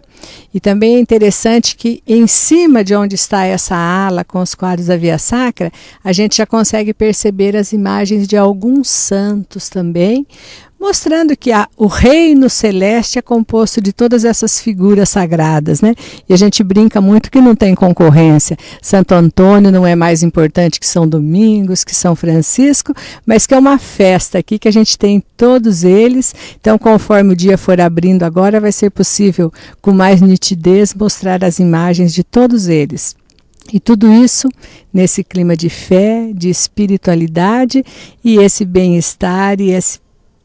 E também é interessante que em cima de onde está essa ala com os quadros da Via Sacra, a gente já consegue perceber as imagens de alguns santos também, mostrando que o reino celeste é composto de todas essas figuras sagradas, né? E a gente brinca muito que não tem concorrência. Santo Antônio não é mais importante que São Domingos, que São Francisco, mas que é uma festa aqui que a gente tem todos eles. Então, conforme o dia for abrindo agora, vai ser possível, com mais nitidez, mostrar as imagens de todos eles. E tudo isso nesse clima de fé, de espiritualidade e esse bem-estar e esse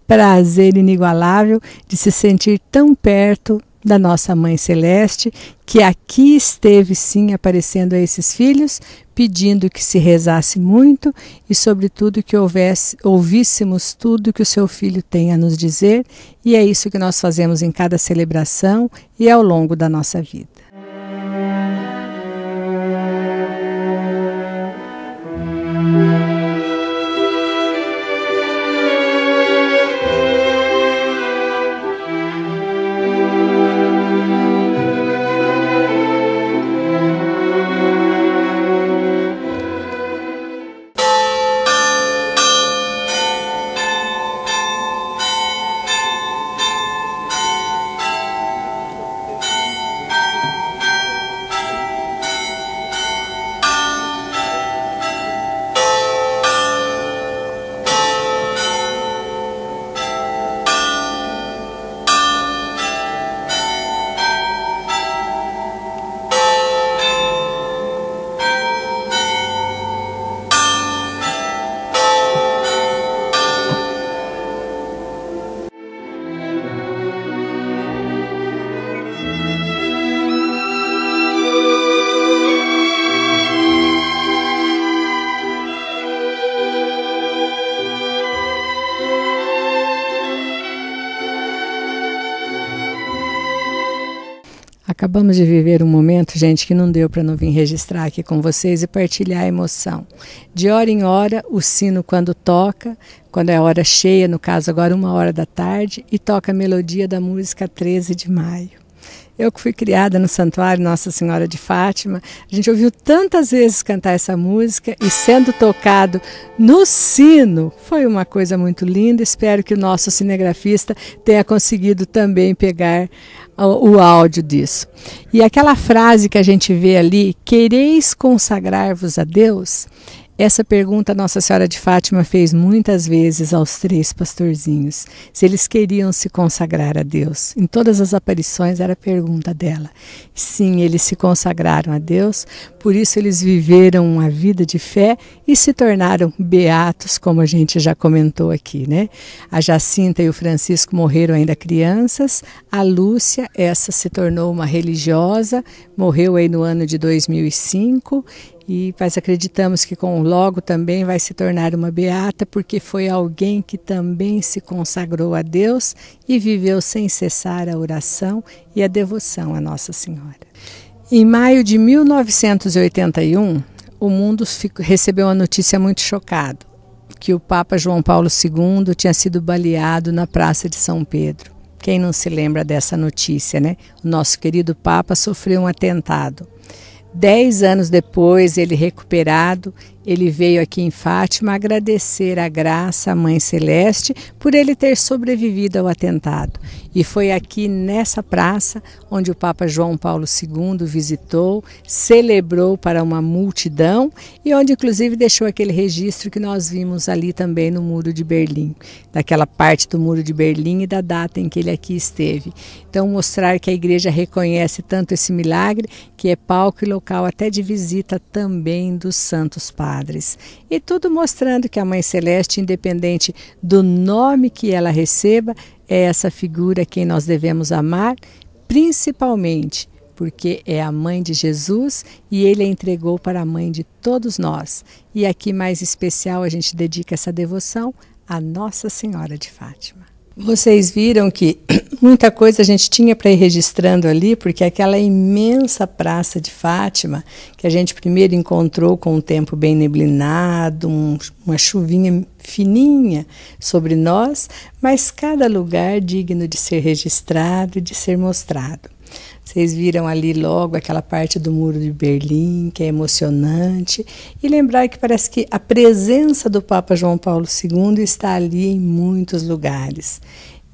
prazer inigualável de se sentir tão perto da nossa Mãe Celeste, que aqui esteve sim aparecendo a esses filhos, pedindo que se rezasse muito e sobretudo que ouvíssemos tudo que o seu filho tem a nos dizer, e é isso que nós fazemos em cada celebração e ao longo da nossa vida. Acabamos de viver um momento, gente, que não deu para não vir registrar aqui com vocês e partilhar a emoção. De hora em hora, o sino quando toca, quando é hora cheia, no caso agora 1h da tarde, e toca a melodia da música 13 de maio. Eu que fui criada no Santuário Nossa Senhora de Fátima, a gente ouviu tantas vezes cantar essa música e sendo tocado no sino, foi uma coisa muito linda. Espero que o nosso cinegrafista tenha conseguido também pegar o áudio disso. E aquela frase que a gente vê ali, quereis consagrar-vos a Deus? Essa pergunta Nossa Senhora de Fátima fez muitas vezes aos 3 pastorzinhos, se eles queriam se consagrar a Deus. Em todas as aparições era a pergunta dela. Sim, eles se consagraram a Deus, por isso eles viveram uma vida de fé e se tornaram beatos, como a gente já comentou aqui, né? A Jacinta e o Francisco morreram ainda crianças, a Lúcia, essa se tornou uma religiosa, morreu aí no ano de 2005, mas acreditamos que logo também vai se tornar uma beata, porque foi alguém que também se consagrou a Deus e viveu sem cessar a oração e a devoção a Nossa Senhora. Em maio de 1981, o mundo recebeu uma notícia muito chocada, que o Papa João Paulo II tinha sido baleado na Praça de São Pedro. Quem não se lembra dessa notícia, né? O nosso querido Papa sofreu um atentado. 10 anos depois, ele recuperado, ele veio aqui em Fátima agradecer a graça à Mãe Celeste por ele ter sobrevivido ao atentado. E foi aqui nessa praça onde o Papa João Paulo II visitou, celebrou para uma multidão e onde inclusive deixou aquele registro que nós vimos ali também no Muro de Berlim, daquela parte do Muro de Berlim e da data em que ele aqui esteve. Então mostrar que a igreja reconhece tanto esse milagre, que é palco e local até de visita também dos santos padres. E tudo mostrando que a Mãe Celeste, independente do nome que ela receba, é essa figura a quem nós devemos amar, principalmente porque é a mãe de Jesus e ele a entregou para a mãe de todos nós. E aqui mais especial a gente dedica essa devoção a Nossa Senhora de Fátima. Vocês viram que muita coisa a gente tinha para ir registrando ali, porque aquela imensa praça de Fátima, que a gente primeiro encontrou com um tempo bem neblinado, uma chuvinha fininha sobre nós, mas cada lugar digno de ser registrado e de ser mostrado. Vocês viram ali logo aquela parte do Muro de Berlim, que é emocionante. E lembrar que parece que a presença do Papa João Paulo II está ali em muitos lugares.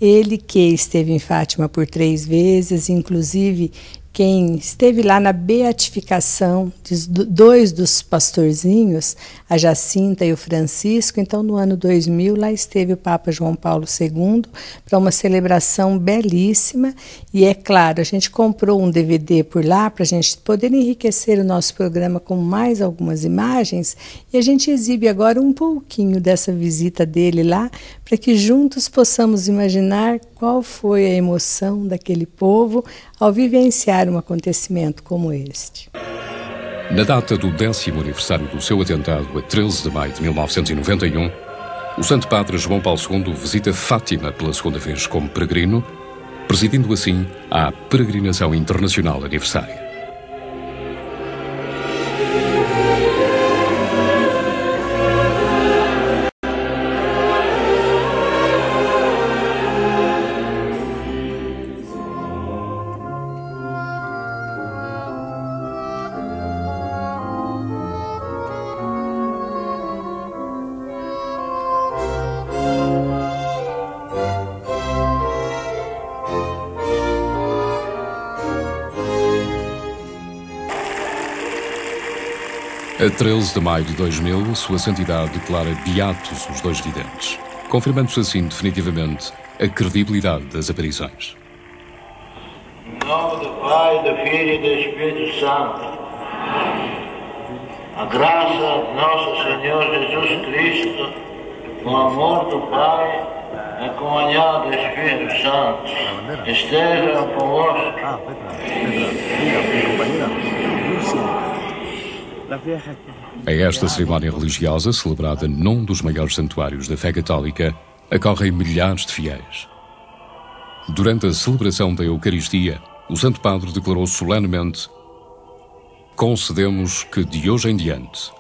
Ele que esteve em Fátima por 3 vezes, inclusive quem esteve lá na beatificação de 2 dos pastorzinhos, a Jacinta e o Francisco. Então, no ano 2000, lá esteve o Papa João Paulo II para uma celebração belíssima. E é claro, a gente comprou um DVD por lá para a gente poder enriquecer o nosso programa com mais algumas imagens. E a gente exibe agora um pouquinho dessa visita dele lá, para que juntos possamos imaginar qual foi a emoção daquele povo ao vivenciar um acontecimento como este. Na data do 10º aniversário do seu atentado, a 13 de maio de 1991, o Santo Padre João Paulo II visita Fátima pela 2ª vez como peregrino, presidindo assim a Peregrinação Internacional Aniversária. A 13 de maio de 2000, Sua Santidade declara beatos os 2 videntes, confirmando-se assim definitivamente a credibilidade das aparições. Em nome do Pai, do Filho e do Espírito Santo, a graça de nosso Senhor Jesus Cristo, o amor do Pai, a comunhão do Espírito Santo, estejam convosco. A esta cerimónia religiosa, celebrada num dos maiores santuários da fé católica, acorrem milhares de fiéis. Durante a celebração da Eucaristia, o Santo Padre declarou solenemente: concedemos que de hoje em diante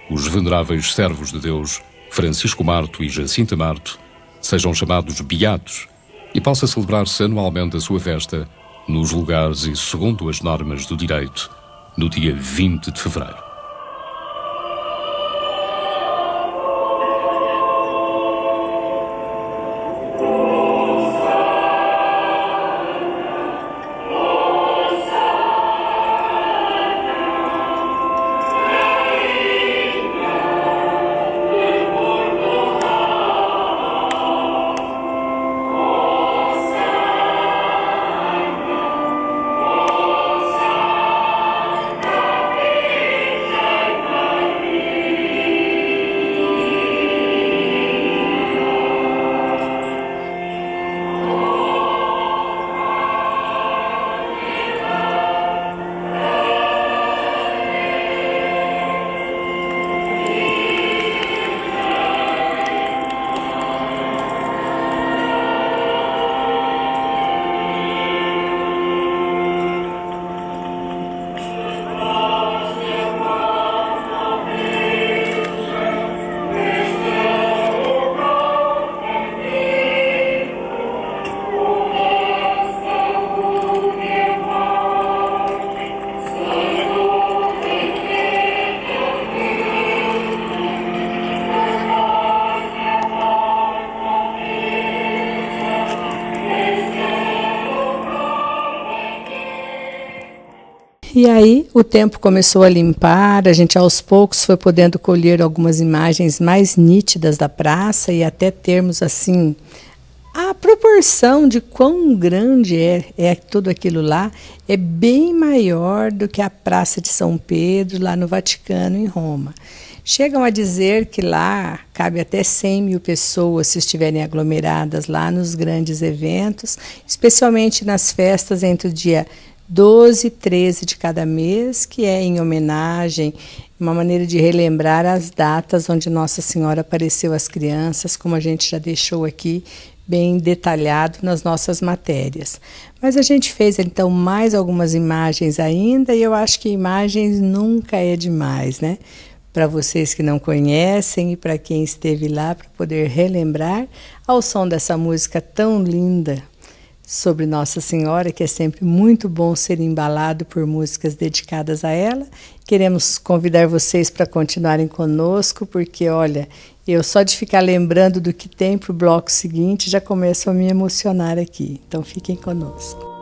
os veneráveis servos de Deus, Francisco Marto e Jacinta Marto, sejam chamados beatos e possa celebrar-se anualmente a sua festa nos lugares e segundo as normas do direito, no dia 20 de fevereiro. E aí o tempo começou a limpar, a gente aos poucos foi podendo colher algumas imagens mais nítidas da praça e até termos assim a proporção de quão grande é tudo aquilo lá, é bem maior do que a Praça de São Pedro, lá no Vaticano, em Roma. Chegam a dizer que lá cabe até 100 mil pessoas se estiverem aglomeradas lá nos grandes eventos, especialmente nas festas entre o dia 12 e 13 de cada mês, que é em homenagem, uma maneira de relembrar as datas onde Nossa Senhora apareceu às crianças, como a gente já deixou aqui bem detalhado nas nossas matérias. Mas a gente fez então mais algumas imagens ainda, e eu acho que imagens nunca é demais, né? Para vocês que não conhecem e para quem esteve lá, para poder relembrar ao som dessa música tão linda sobre Nossa Senhora, que é sempre muito bom ser embalado por músicas dedicadas a ela. Queremos convidar vocês para continuarem conosco, porque, olha, eu só de ficar lembrando do que tem para o bloco seguinte já começo a me emocionar aqui. Então fiquem conosco.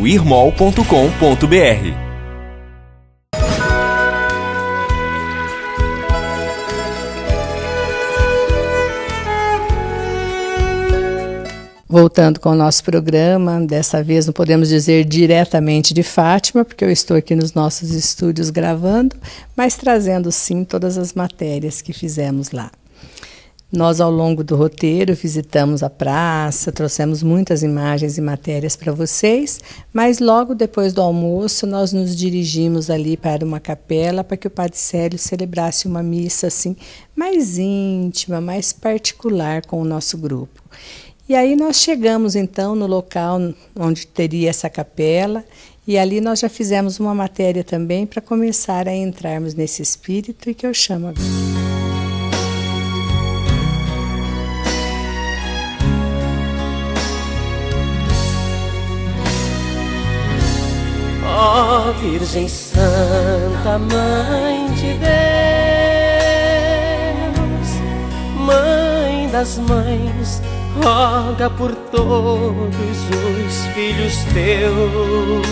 irmol.com.br. Voltando com o nosso programa, dessa vez não podemos dizer diretamente de Fátima, porque eu estou aqui nos nossos estúdios gravando, mas trazendo sim todas as matérias que fizemos lá. Nós, ao longo do roteiro, visitamos a praça, trouxemos muitas imagens e matérias para vocês, mas logo depois do almoço nós nos dirigimos ali para uma capela para que o Padre Célio celebrasse uma missa assim, mais íntima, mais particular com o nosso grupo. E aí nós chegamos então no local onde teria essa capela, e ali nós já fizemos uma matéria também para começar a entrarmos nesse espírito e que eu chamo agora. Ó Virgem Santa, Mãe de Deus, Mãe das Mães, roga por todos os filhos teus.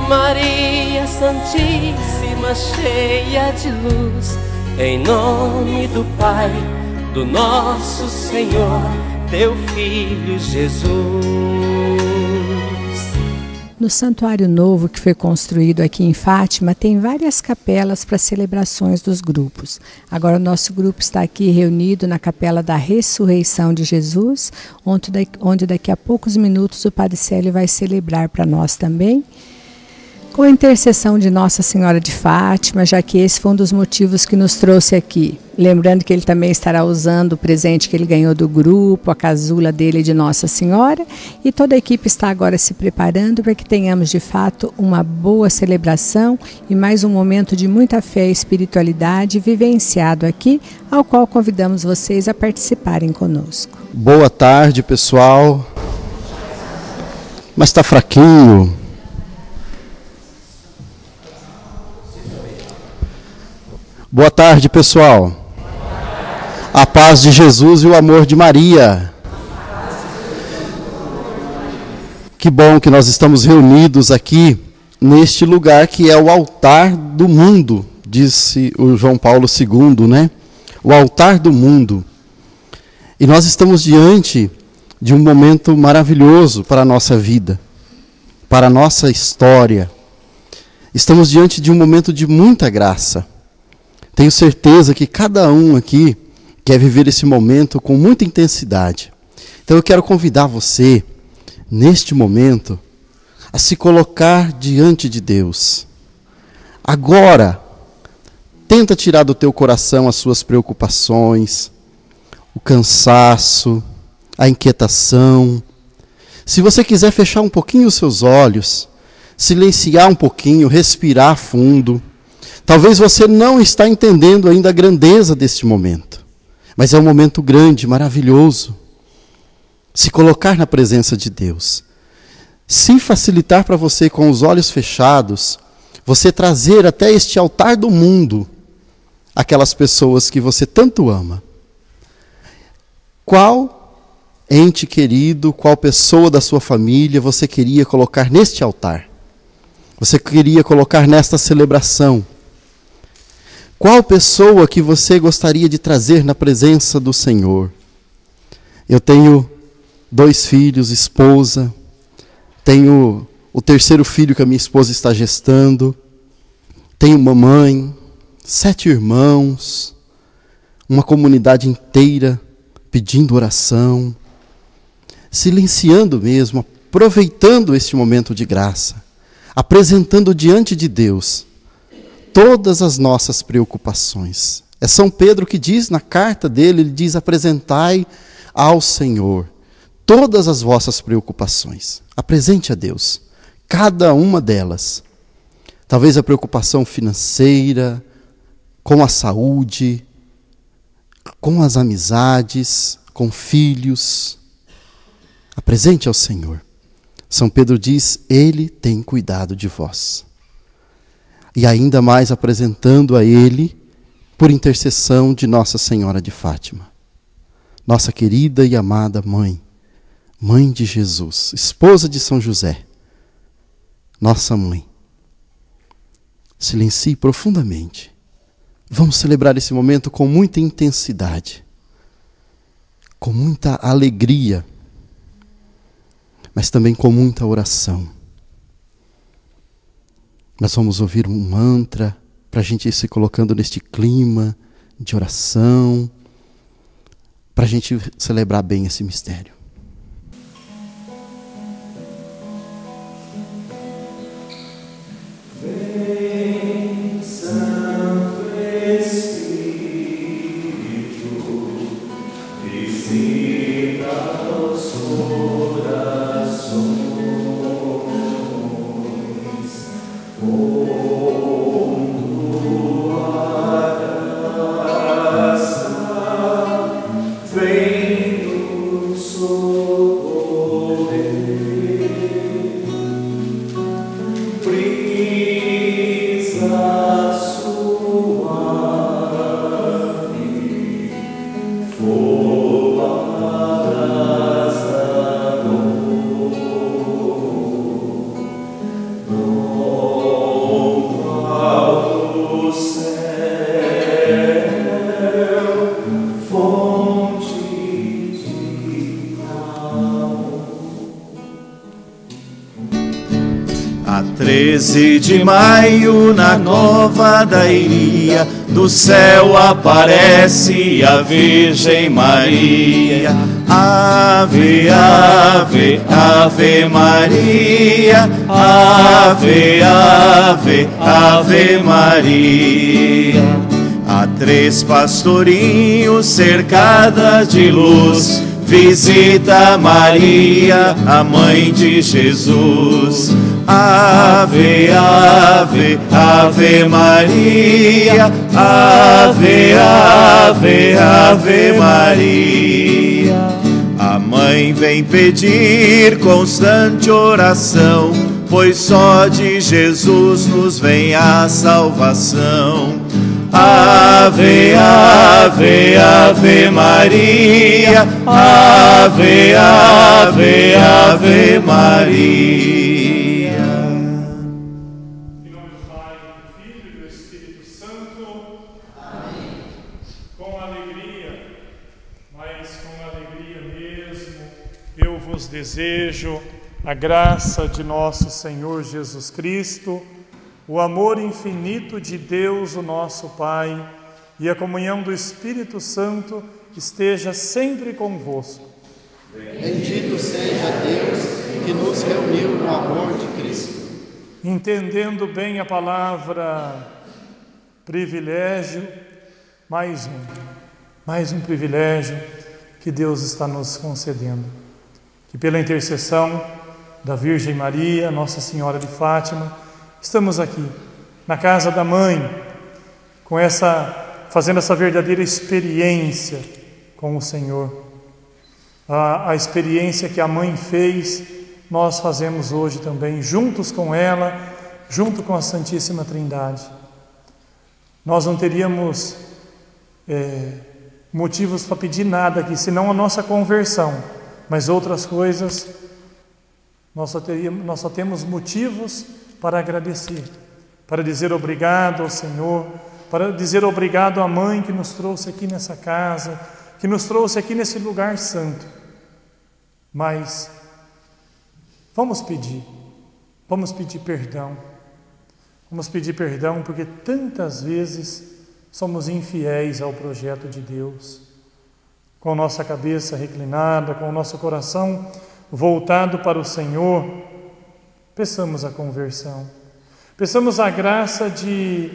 Maria Santíssima, cheia de luz, em nome do Pai, do nosso Senhor, teu Filho Jesus. No Santuário Novo que foi construído aqui em Fátima, tem várias capelas para celebrações dos grupos. Agora o nosso grupo está aqui reunido na Capela da Ressurreição de Jesus, onde daqui a poucos minutos o Padre Célio vai celebrar para nós também, com a intercessão de Nossa Senhora de Fátima, já que esse foi um dos motivos que nos trouxe aqui. Lembrando que ele também estará usando o presente que ele ganhou do grupo, a casula dele de Nossa Senhora, e toda a equipe está agora se preparando para que tenhamos de fato uma boa celebração e mais um momento de muita fé e espiritualidade vivenciado aqui, ao qual convidamos vocês a participarem conosco. Boa tarde, pessoal. Mas está fraquinho. Boa tarde, pessoal. A paz de Jesus e o amor de Maria. Que bom que nós estamos reunidos aqui neste lugar que é o altar do mundo, disse o João Paulo II, né? O altar do mundo. E nós estamos diante de um momento maravilhoso para a nossa vida, para a nossa história. Estamos diante de um momento de muita graça. Tenho certeza que cada um aqui quer viver esse momento com muita intensidade. Então eu quero convidar você, neste momento, a se colocar diante de Deus. Agora, tenta tirar do teu coração as suas preocupações, o cansaço, a inquietação. Se você quiser fechar um pouquinho os seus olhos, silenciar um pouquinho, respirar fundo. Talvez você não está entendendo ainda a grandeza deste momento, mas é um momento grande, maravilhoso. Se colocar na presença de Deus. Se facilitar para você com os olhos fechados, você trazer até este altar do mundo aquelas pessoas que você tanto ama. Qual ente querido, qual pessoa da sua família você queria colocar neste altar? Você queria colocar nesta celebração? Qual pessoa que você gostaria de trazer na presença do Senhor? Eu tenho 2 filhos, esposa, tenho o 3º filho que a minha esposa está gestando, tenho mamãe, 7 irmãos, uma comunidade inteira pedindo oração, silenciando mesmo, aproveitando este momento de graça, apresentando diante de Deus todas as nossas preocupações. É São Pedro que diz na carta dele, ele diz: apresentai ao Senhor todas as vossas preocupações. Apresente a Deus cada uma delas. Talvez a preocupação financeira, com a saúde, com as amizades, com filhos. Apresente ao Senhor. São Pedro diz: Ele tem cuidado de vós. E ainda mais apresentando a Ele, por intercessão de Nossa Senhora de Fátima, nossa querida e amada mãe, mãe de Jesus, esposa de São José, nossa mãe. Silencie profundamente. Vamos celebrar esse momento com muita intensidade, com muita alegria, mas também com muita oração. Nós vamos ouvir um mantra para a gente ir se colocando neste clima de oração, para a gente celebrar bem esse mistério. Vem, Santo Espírito, visita os corações. A 13 de maio, na Cova da Iria, do céu aparece a Virgem Maria. Ave, ave, ave Maria, ave, ave, ave Maria. Há 3 pastorinhos cercadas de luz, visita Maria, a mãe de Jesus. Ave, ave, ave Maria, ave, ave, ave Maria. A mãe vem pedir constante oração, pois só de Jesus nos vem a salvação. Ave, ave, ave Maria, ave, ave, ave Maria. Em nome do Pai, do Filho e do Espírito Santo. Amém. Com alegria, mas com alegria mesmo, eu vos desejo a graça de nosso Senhor Jesus Cristo, o amor infinito de Deus, o nosso Pai, e a comunhão do Espírito Santo esteja sempre convosco. Bendito seja Deus que nos reuniu no amor de Cristo. Entendendo bem a palavra privilégio, mais um privilégio que Deus está nos concedendo. Que pela intercessão da Virgem Maria, Nossa Senhora de Fátima, estamos aqui na casa da Mãe, fazendo essa verdadeira experiência com o Senhor. A experiência que a Mãe fez, nós fazemos hoje também, juntos com ela, junto com a Santíssima Trindade. Nós não teríamos motivos para pedir nada aqui, senão a nossa conversão, mas outras coisas nós só temos motivos para agradecer, para dizer obrigado ao Senhor, para dizer obrigado à Mãe que nos trouxe aqui nessa casa, que nos trouxe aqui nesse lugar santo. Mas vamos pedir perdão. Vamos pedir perdão porque tantas vezes somos infiéis ao projeto de Deus. Com nossa cabeça reclinada, com o nosso coração voltado para o Senhor, peçamos a conversão. Peçamos a graça de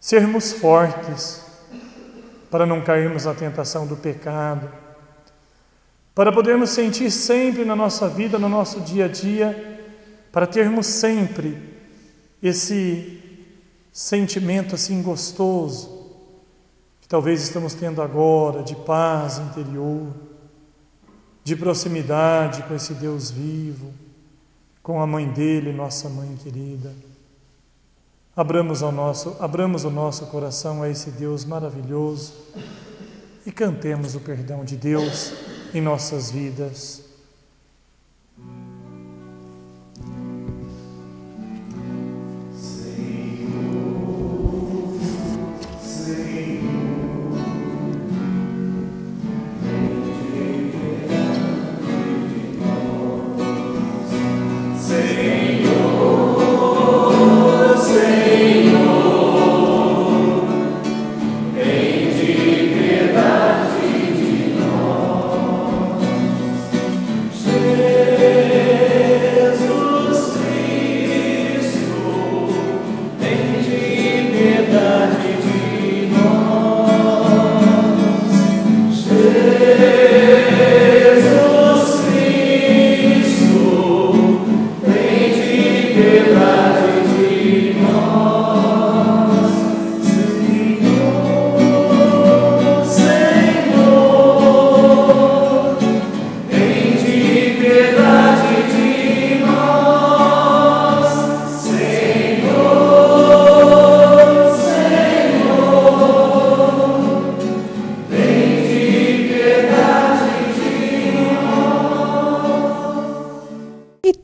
sermos fortes para não cairmos na tentação do pecado, para podermos sentir sempre na nossa vida, no nosso dia a dia, para termos sempre esse sentimento assim gostoso que talvez estamos tendo agora, de paz interior, de proximidade com esse Deus vivo, com a Mãe dele, nossa Mãe querida. Abramos o nosso coração a esse Deus maravilhoso e cantemos o perdão de Deus em nossas vidas.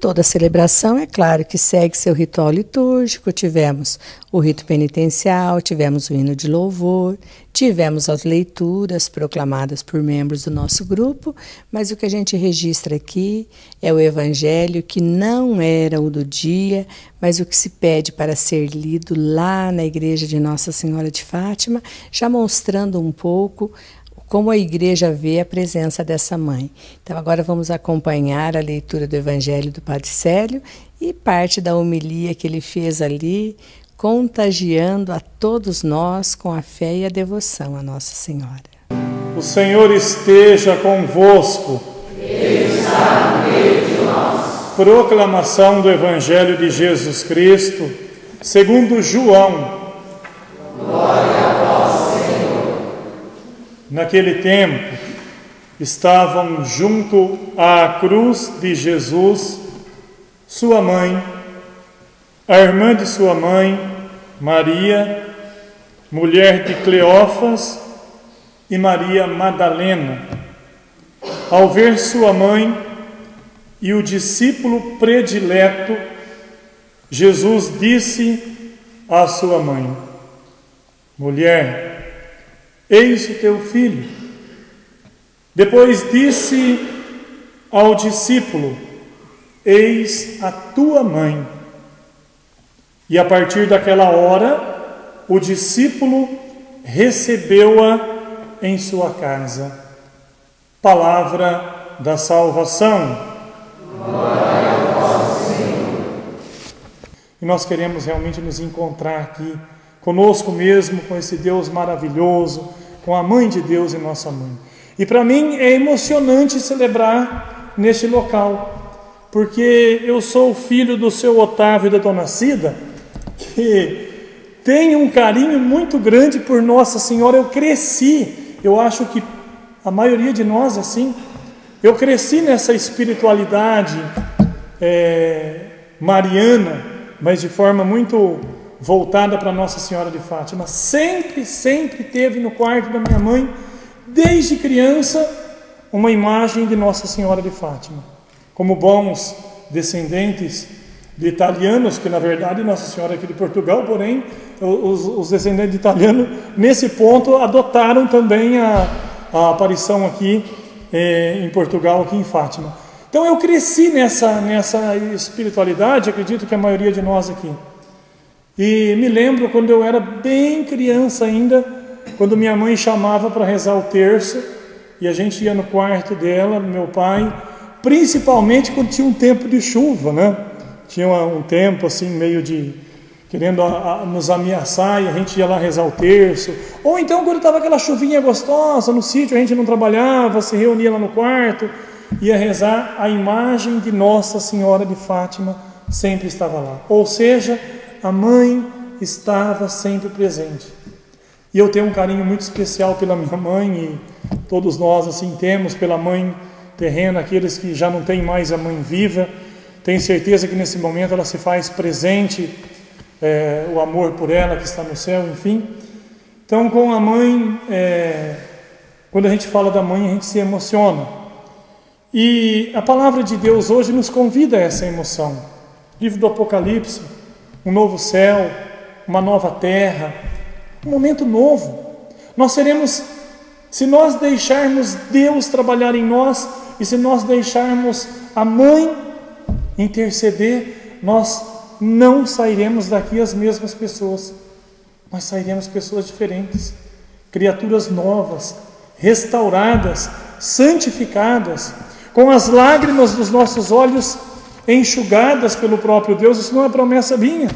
Toda celebração, é claro, que segue seu ritual litúrgico. Tivemos o rito penitencial, tivemos o hino de louvor, tivemos as leituras proclamadas por membros do nosso grupo, mas o que a gente registra aqui é o evangelho que não era o do dia, mas o que se pede para ser lido lá na igreja de Nossa Senhora de Fátima, já mostrando um pouco como a igreja vê a presença dessa mãe. Então agora vamos acompanhar a leitura do Evangelho do Padre Célio e parte da homilia que ele fez ali, contagiando a todos nós com a fé e a devoção a Nossa Senhora. O Senhor esteja convosco. Ele está no meio de nós. Proclamação do Evangelho de Jesus Cristo, segundo João. Glória a vós, Senhor. Naquele tempo, estavam junto à cruz de Jesus sua mãe, a irmã de sua mãe, Maria, mulher de Cleófas, e Maria Madalena. Ao ver sua mãe e o discípulo predileto, Jesus disse à sua mãe: Mulher, eis o teu filho. Depois disse ao discípulo: Eis a tua mãe. E a partir daquela hora, o discípulo recebeu-a em sua casa. Palavra da salvação. Glória a vós, Senhor. E nós queremos realmente nos encontrar aqui, conosco mesmo, com esse Deus maravilhoso, com a Mãe de Deus e nossa Mãe. E para mim é emocionante celebrar neste local, porque eu sou filho do seu Otávio e da dona Cida, que tem um carinho muito grande por Nossa Senhora. Eu cresci, eu acho que a maioria de nós assim, eu cresci nessa espiritualidade mariana, mas de forma muito voltada para Nossa Senhora de Fátima. Sempre teve no quarto da minha mãe, desde criança, uma imagem de Nossa Senhora de Fátima. Como bons descendentes de italianos, que na verdade Nossa Senhora é aqui de Portugal, porém os descendentes de italianos nesse ponto adotaram também a aparição aqui em Portugal, aqui em Fátima. Então eu cresci nessa espiritualidade, acredito que a maioria de nós aqui. E me lembro quando eu era bem criança ainda, quando minha mãe chamava para rezar o terço, e a gente ia no quarto dela, meu pai, principalmente quando tinha um tempo de chuva, né? Tinha um tempo assim meio de querendo nos ameaçar, e a gente ia lá rezar o terço. Ou então quando estava aquela chuvinha gostosa no sítio, a gente não trabalhava, se reunia lá no quarto, ia rezar. A imagem de Nossa Senhora de Fátima sempre estava lá. Ou seja, a mãe estava sempre presente. E eu tenho um carinho muito especial pela minha mãe, e todos nós assim temos pela mãe terrena, aqueles que já não têm mais a mãe viva. Tenho certeza que nesse momento ela se faz presente, o amor por ela que está no céu, enfim. Então, com a mãe, quando a gente fala da mãe, a gente se emociona. E a palavra de Deus hoje nos convida a essa emoção. Livro do Apocalipse, um novo céu, uma nova terra, um momento novo. Nós seremos, se nós deixarmos Deus trabalhar em nós, e se nós deixarmos a mãe interceder, nós não sairemos daqui as mesmas pessoas. Nós sairemos pessoas diferentes, criaturas novas, restauradas, santificadas, com as lágrimas dos nossos olhos enxugadas pelo próprio Deus. Isso não é promessa minha.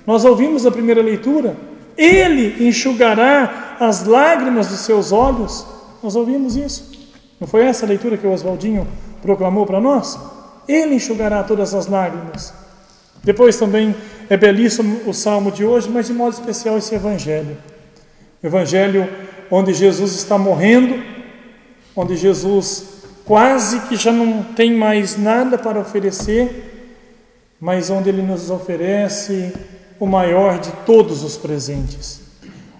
Nós ouvimos a primeira leitura. Ele enxugará as lágrimas dos seus olhos. Nós ouvimos isso. Não foi essa a leitura que o Oswaldinho proclamou para nós? Ele enxugará todas as lágrimas. Depois também é belíssimo o salmo de hoje, mas de modo especial esse evangelho. Evangelho onde Jesus está morrendo, onde Jesus quase que já não tem mais nada para oferecer, mas onde Ele nos oferece o maior de todos os presentes.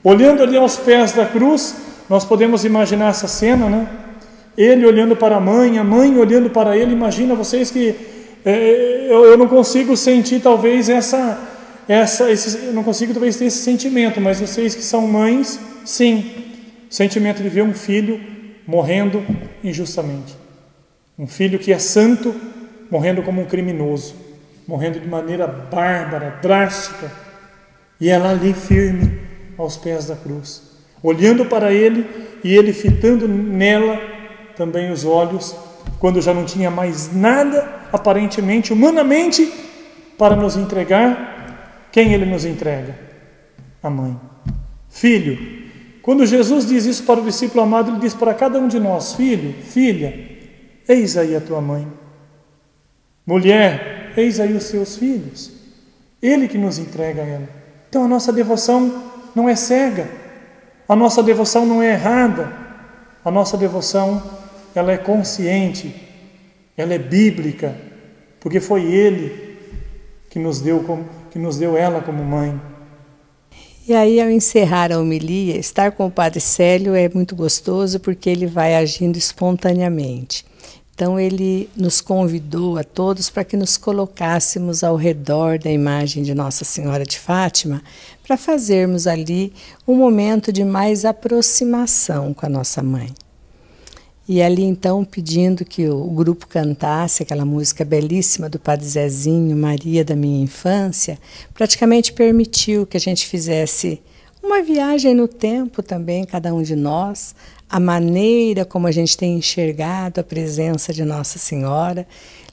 Olhando ali aos pés da cruz, nós podemos imaginar essa cena, né? Ele olhando para a mãe olhando para ele. Imagina vocês que eu não consigo sentir talvez eu não consigo talvez ter esse sentimento, mas vocês que são mães, sim, o sentimento de ver um filho morrendo injustamente, um filho que é santo morrendo como um criminoso, morrendo de maneira bárbara, drástica, e ela ali firme aos pés da cruz, olhando para ele e ele fitando nela também os olhos, quando já não tinha mais nada, aparentemente, humanamente, para nos entregar. Quem Ele nos entrega? A mãe. Filho. Quando Jesus diz isso para o discípulo amado, Ele diz para cada um de nós: filho, filha, eis aí a tua mãe. Mulher, eis aí os seus filhos. Ele que nos entrega a ela. Então a nossa devoção não é cega, a nossa devoção não é errada, a nossa devoção, ela é consciente, ela é bíblica, porque foi Ele que nos deu ela como mãe. E aí, ao encerrar a homilia, estar com o Padre Célio é muito gostoso, porque ele vai agindo espontaneamente. Então ele nos convidou a todos para que nos colocássemos ao redor da imagem de Nossa Senhora de Fátima, para fazermos ali um momento de mais aproximação com a nossa mãe. E ali então pedindo que o grupo cantasse aquela música belíssima do Padre Zezinho, Maria da Minha Infância, praticamente permitiu que a gente fizesse uma viagem no tempo também, cada um de nós, a maneira como a gente tem enxergado a presença de Nossa Senhora.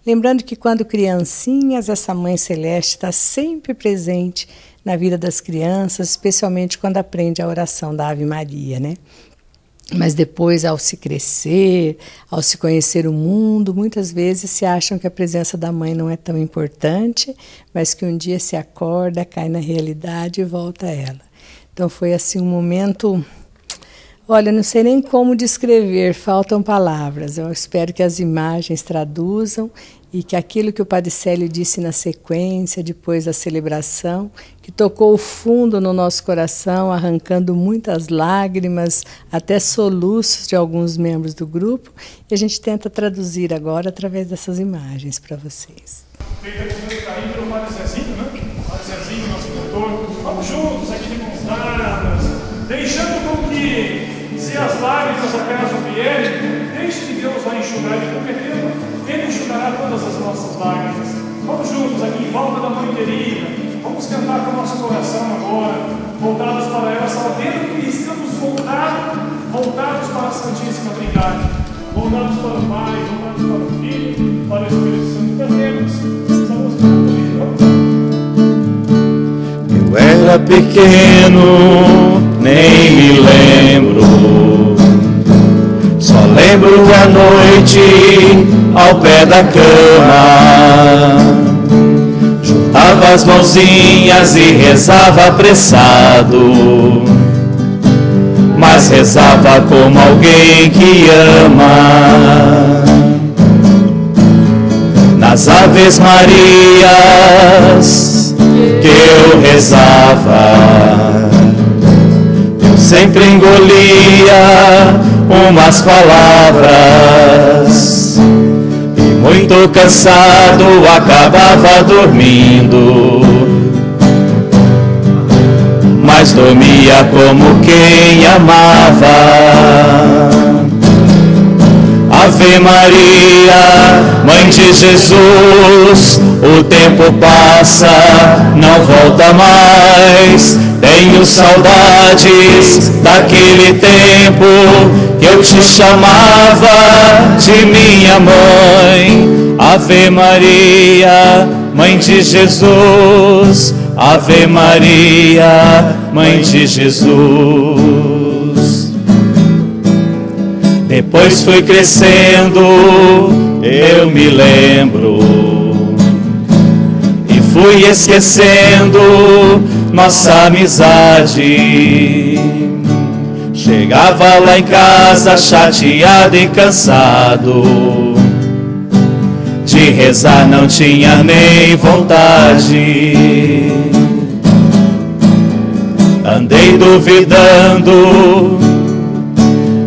Lembrando que quando criancinhas, essa Mãe Celeste está sempre presente na vida das crianças, especialmente quando aprende a oração da Ave Maria, né? Mas depois, ao se crescer, ao se conhecer o mundo, muitas vezes se acham que a presença da mãe não é tão importante, mas que um dia se acorda, cai na realidade e volta a ela. Então foi assim um momento... Olha, não sei nem como descrever, faltam palavras. Eu espero que as imagens traduzam e que aquilo que o Padre Célio disse na sequência, depois da celebração, que tocou o fundo no nosso coração, arrancando muitas lágrimas, até soluços de alguns membros do grupo, e a gente tenta traduzir agora através dessas imagens para vocês. Feita com muito carinho pelo Padre Zezinho, né? O Padre Zezinho, nosso doutor. Vamos juntos aqui de mãos dadas, deixando com que, se as lágrimas acaso vierem, deixe que Deus vai enxugar e prometendo. Ele enxugará todas as nossas lágrimas. Vamos juntos aqui em volta da Mãe querida. Vamos cantar com o nosso coração agora, voltados para ela, sabendo que estamos voltados para a Santíssima Trindade, voltados para o Pai, voltados para o Filho, para o Espírito Santo. Cantemos essa música muito linda. Eu era pequeno, nem me lembro. Só lembro à noite, ao pé da cama, juntava as mãozinhas e rezava apressado, mas rezava como alguém que ama. Nas Aves Marias que eu rezava, eu sempre engolia umas palavras e muito cansado acabava dormindo, mas dormia como quem amava. Ave Maria, Mãe de Jesus, o tempo passa, não volta mais. Tenho saudades daquele tempo que eu te chamava de minha mãe. Ave Maria, Mãe de Jesus, Ave Maria, Mãe de Jesus. Depois fui crescendo, eu me lembro, e fui esquecendo nossa amizade. Chegava lá em casa chateado e cansado, de rezar não tinha nem vontade. Andei duvidando,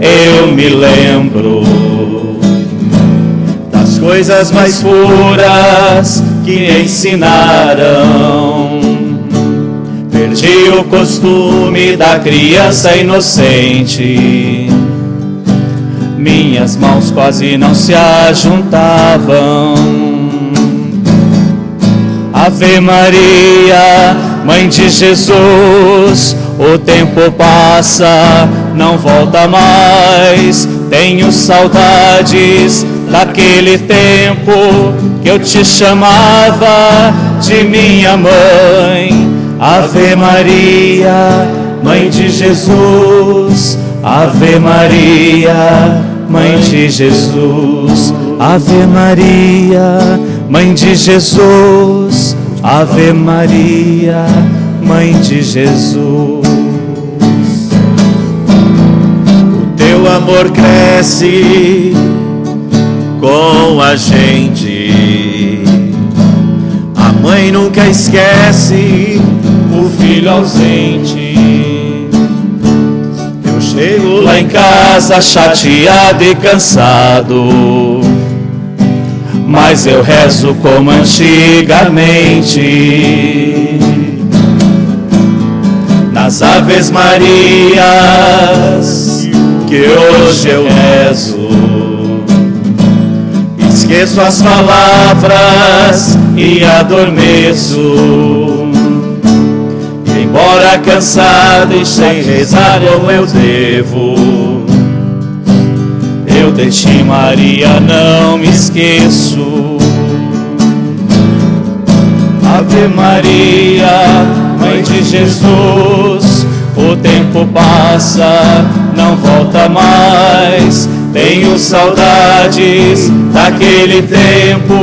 eu me lembro das coisas mais puras que ensinaram. Perdi o costume da criança inocente, minhas mãos quase não se ajuntavam. Ave Maria, Mãe de Jesus, o tempo passa, não volta mais. Tenho saudades daquele tempo que eu te chamava de minha mãe. Ave Maria, Mãe de Jesus, Ave Maria, Mãe de Jesus, Ave Maria, Mãe de Jesus, Ave Maria, Mãe de Jesus. O teu amor cresce com a gente, a mãe nunca esquece o filho ausente. Eu chego lá em casa chateado e cansado, mas eu rezo como antigamente. Nas Aves Marias que hoje eu rezo, esqueço as palavras e adormeço. ora cansado e sem rezar como eu devo. Eu de ti, Maria, não me esqueço. Ave Maria, Mãe de Jesus, o tempo passa, não volta mais. Tenho saudades daquele tempo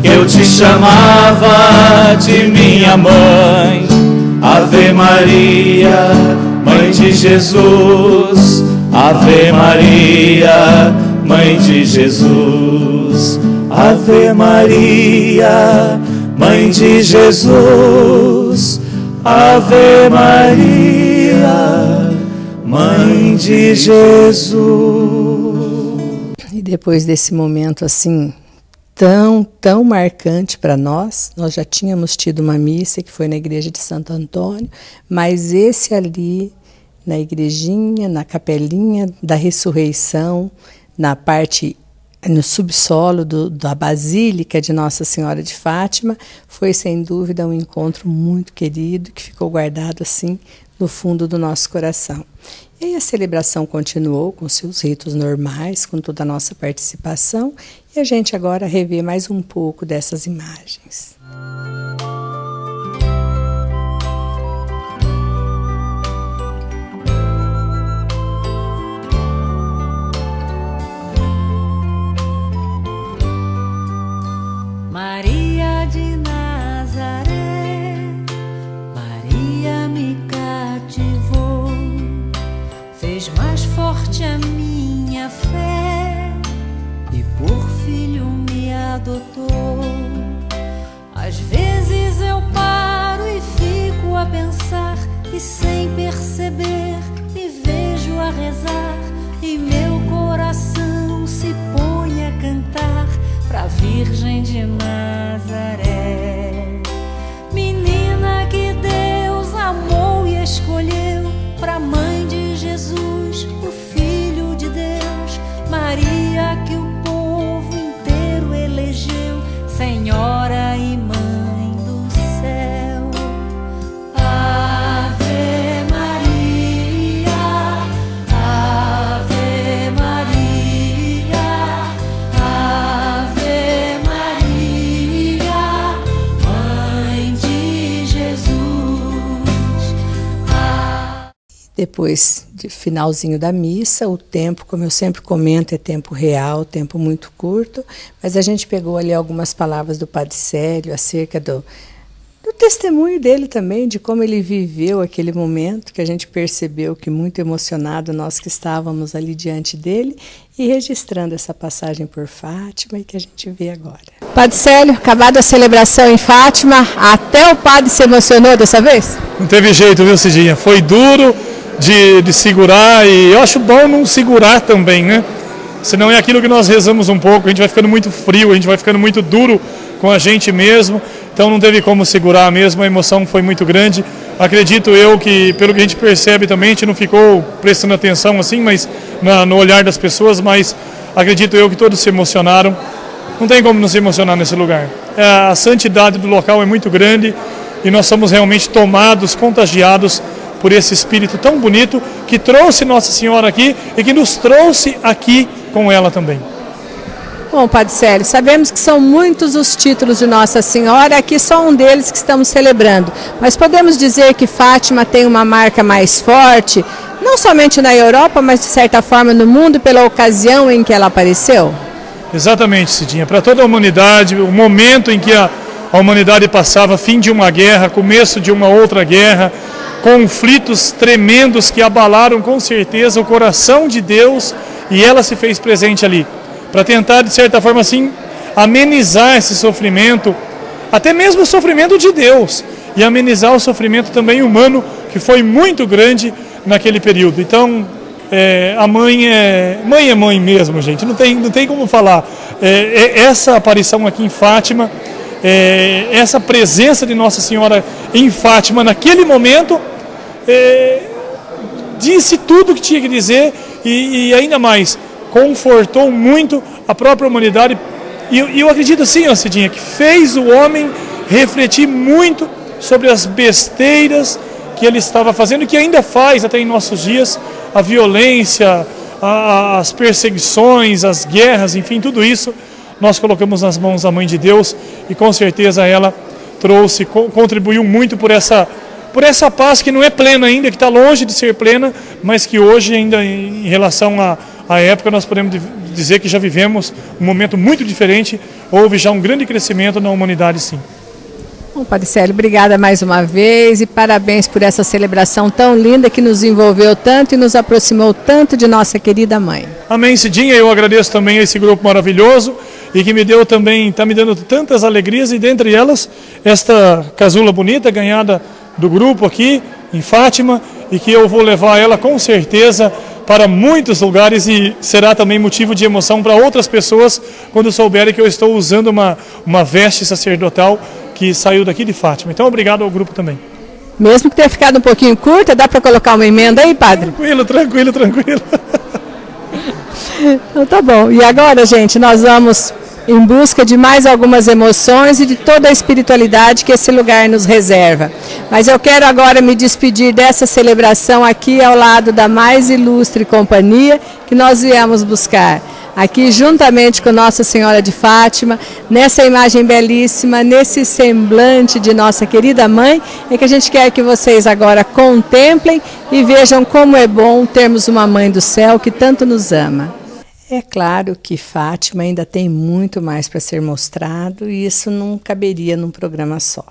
que eu te chamava de minha mãe. Ave Maria, Mãe de Jesus, Ave Maria, Mãe de Jesus. Ave Maria, Mãe de Jesus, Ave Maria, Mãe de Jesus. E depois desse momento assim tão marcante para nós já tínhamos tido uma missa que foi na igreja de Santo Antônio, mas esse ali na igrejinha, na capelinha da ressurreição, no subsolo da Basílica de Nossa Senhora de Fátima, foi sem dúvida um encontro muito querido que ficou guardado assim no fundo do nosso coração. E aí a celebração continuou com seus ritos normais, com toda a nossa participação, e a gente agora revê mais um pouco dessas imagens. Maria de Nazaré, Maria me cativou, fez mais forte a minha fé e por filho me adotou. Às vezes eu paro e fico a pensar, e sem perceber me vejo a rezar, e meu coração se põe a cantar pra Virgem de Nazaré, menina que Deus amou e escolheu pra Mãe de Jesus, o Filho de Deus, Maria que o povo inteiro elegeu, Senhora e Mãe do céu. Ave Maria, Ave Maria, Ave Maria, Mãe de Jesus. Depois de finalzinho da missa, o tempo, como eu sempre comento, é tempo real, tempo muito curto, mas a gente pegou ali algumas palavras do Padre Célio acerca do testemunho dele também, de como ele viveu aquele momento, que a gente percebeu que muito emocionado nós que estávamos ali diante dele, e registrando essa passagem por Fátima e que a gente vê agora. Padre Célio, acabada a celebração em Fátima, até o padre se emocionou dessa vez? Não teve jeito, viu, Cidinha? Foi duro de segurar, e eu acho bom não segurar também, né? Senão é aquilo que nós rezamos um pouco, a gente vai ficando muito frio, a gente vai ficando muito duro com a gente mesmo, então não teve como segurar mesmo, a emoção foi muito grande. Acredito eu que, pelo que a gente percebe também, a gente não ficou prestando atenção assim, mas no olhar das pessoas, mas acredito eu que todos se emocionaram. Não tem como não se emocionar nesse lugar. A santidade do local é muito grande e nós somos realmente tomados, contagiados por esse espírito tão bonito que trouxe Nossa Senhora aqui e que nos trouxe aqui com ela também. Bom, Padre Célio, sabemos que são muitos os títulos de Nossa Senhora, aqui só um deles que estamos celebrando, mas podemos dizer que Fátima tem uma marca mais forte, não somente na Europa, mas de certa forma no mundo, pela ocasião em que ela apareceu? Exatamente, Cidinha, para toda a humanidade, o momento em que a humanidade passava fim de uma guerra, começo de uma outra guerra, conflitos tremendos que abalaram com certeza o coração de Deus, e ela se fez presente ali, para tentar de certa forma assim amenizar esse sofrimento, até mesmo o sofrimento de Deus, e amenizar o sofrimento também humano, que foi muito grande naquele período. Então a mãe é mãe mesmo, gente, não tem como falar. Essa aparição aqui em Fátima, essa presença de Nossa Senhora em Fátima naquele momento, disse tudo o que tinha que dizer e ainda mais, confortou muito a própria humanidade. E eu acredito assim, Cidinha, que fez o homem refletir muito sobre as besteiras que ele estava fazendo e que ainda faz até em nossos dias, a violência, as perseguições, as guerras, enfim, tudo isso nós colocamos nas mãos da Mãe de Deus e com certeza ela contribuiu muito por essa paz que não é plena ainda, que está longe de ser plena, mas que hoje ainda em relação à época nós podemos dizer que já vivemos um momento muito diferente, houve já um grande crescimento na humanidade, sim. Bom, Padre Célio, obrigada mais uma vez e parabéns por essa celebração tão linda que nos envolveu tanto e nos aproximou tanto de nossa querida mãe. Amém, Cidinha, eu agradeço também a esse grupo maravilhoso e que está me dando tantas alegrias e dentre elas esta casula bonita ganhada do grupo aqui em Fátima e que eu vou levar ela com certeza para muitos lugares e será também motivo de emoção para outras pessoas quando souberem que eu estou usando uma veste sacerdotal que saiu daqui de Fátima. Então, obrigado ao grupo também. Mesmo que tenha ficado um pouquinho curta, dá para colocar uma emenda aí, padre? Tranquilo. Então tá bom. E agora, gente, nós vamos em busca de mais algumas emoções e de toda a espiritualidade que esse lugar nos reserva. Mas eu quero agora me despedir dessa celebração aqui ao lado da mais ilustre companhia que nós viemos buscar. Aqui juntamente com Nossa Senhora de Fátima, nessa imagem belíssima, nesse semblante de nossa querida mãe, é que a gente quer que vocês agora contemplem e vejam como é bom termos uma mãe do céu que tanto nos ama. É claro que Fátima ainda tem muito mais para ser mostrado e isso não caberia num programa só.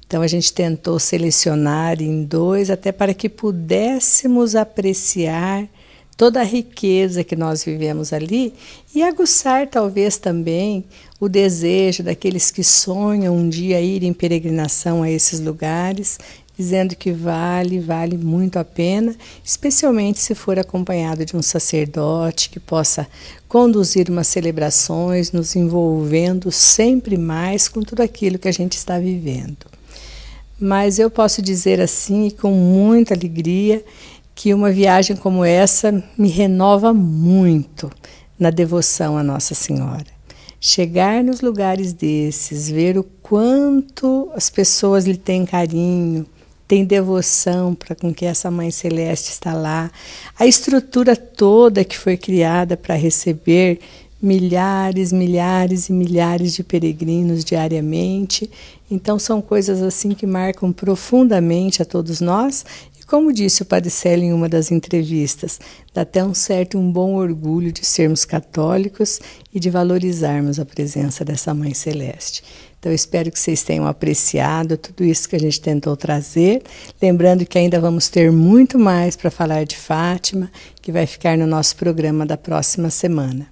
Então a gente tentou selecionar em 2 até para que pudéssemos apreciar toda a riqueza que nós vivemos ali e aguçar talvez também o desejo daqueles que sonham um dia ir em peregrinação a esses lugares, dizendo que vale muito a pena, especialmente se for acompanhado de um sacerdote que possa conduzir umas celebrações, nos envolvendo sempre mais com tudo aquilo que a gente está vivendo. Mas eu posso dizer assim, com muita alegria, que uma viagem como essa me renova muito na devoção à Nossa Senhora. Chegar nos lugares desses, ver o quanto as pessoas lhe têm carinho, têm devoção para com que essa Mãe Celeste está lá, a estrutura toda que foi criada para receber milhares e milhares de peregrinos diariamente. Então são coisas assim que marcam profundamente a todos nós. Como disse o Padre Célio em uma das entrevistas, dá até um bom orgulho de sermos católicos e de valorizarmos a presença dessa Mãe Celeste. Então, eu espero que vocês tenham apreciado tudo isso que a gente tentou trazer. Lembrando que ainda vamos ter muito mais para falar de Fátima, que vai ficar no nosso programa da próxima semana.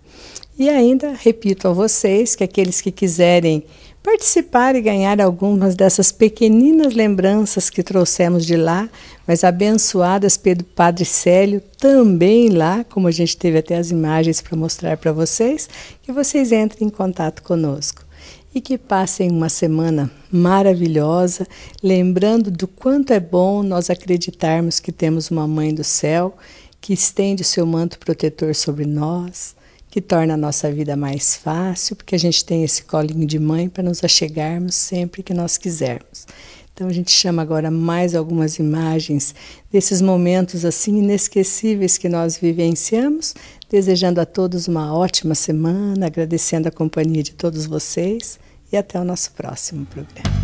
E ainda repito a vocês que aqueles que quiserem participar e ganhar algumas dessas pequeninas lembranças que trouxemos de lá, mas abençoadas pelo Padre Célio também lá, como a gente teve até as imagens para mostrar para vocês, que vocês entrem em contato conosco. E que passem uma semana maravilhosa, lembrando do quanto é bom nós acreditarmos que temos uma Mãe do Céu, que estende o seu manto protetor sobre nós, que torna a nossa vida mais fácil, porque a gente tem esse colinho de mãe para nos achegarmos sempre que nós quisermos. Então a gente chama agora mais algumas imagens desses momentos assim inesquecíveis que nós vivenciamos, desejando a todos uma ótima semana, agradecendo a companhia de todos vocês e até o nosso próximo programa.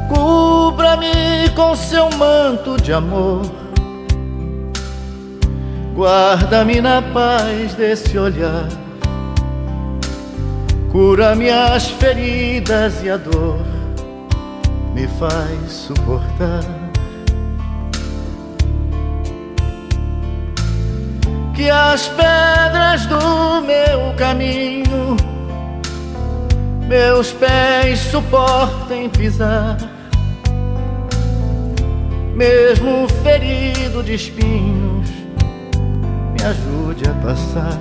Cubra-me com seu manto de amor, guarda-me na paz desse olhar, cura minhas feridas e a dor me faz suportar. Que as pedras do meu caminho meus pés suportem pisar, mesmo ferido de espinhos, me ajude a passar.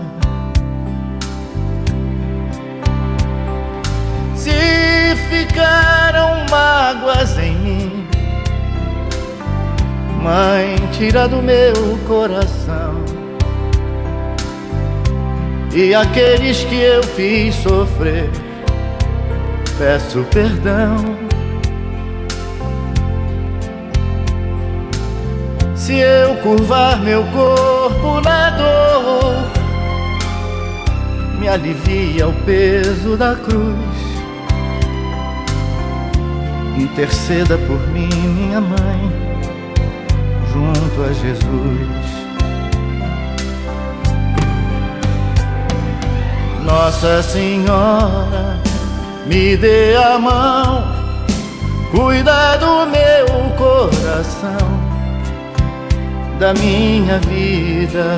Se ficaram mágoas em mim, Mãe, tira do meu coração. E aqueles que eu fiz sofrer, peço perdão. Se eu curvar meu corpo na dor, me alivia o peso da cruz. Interceda por mim, minha mãe, junto a Jesus. Nossa Senhora, me dê a mão, cuida do meu coração, da minha vida,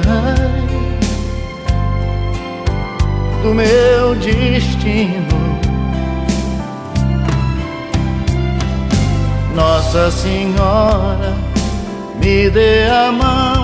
do meu destino. Nossa Senhora, me dê a mão,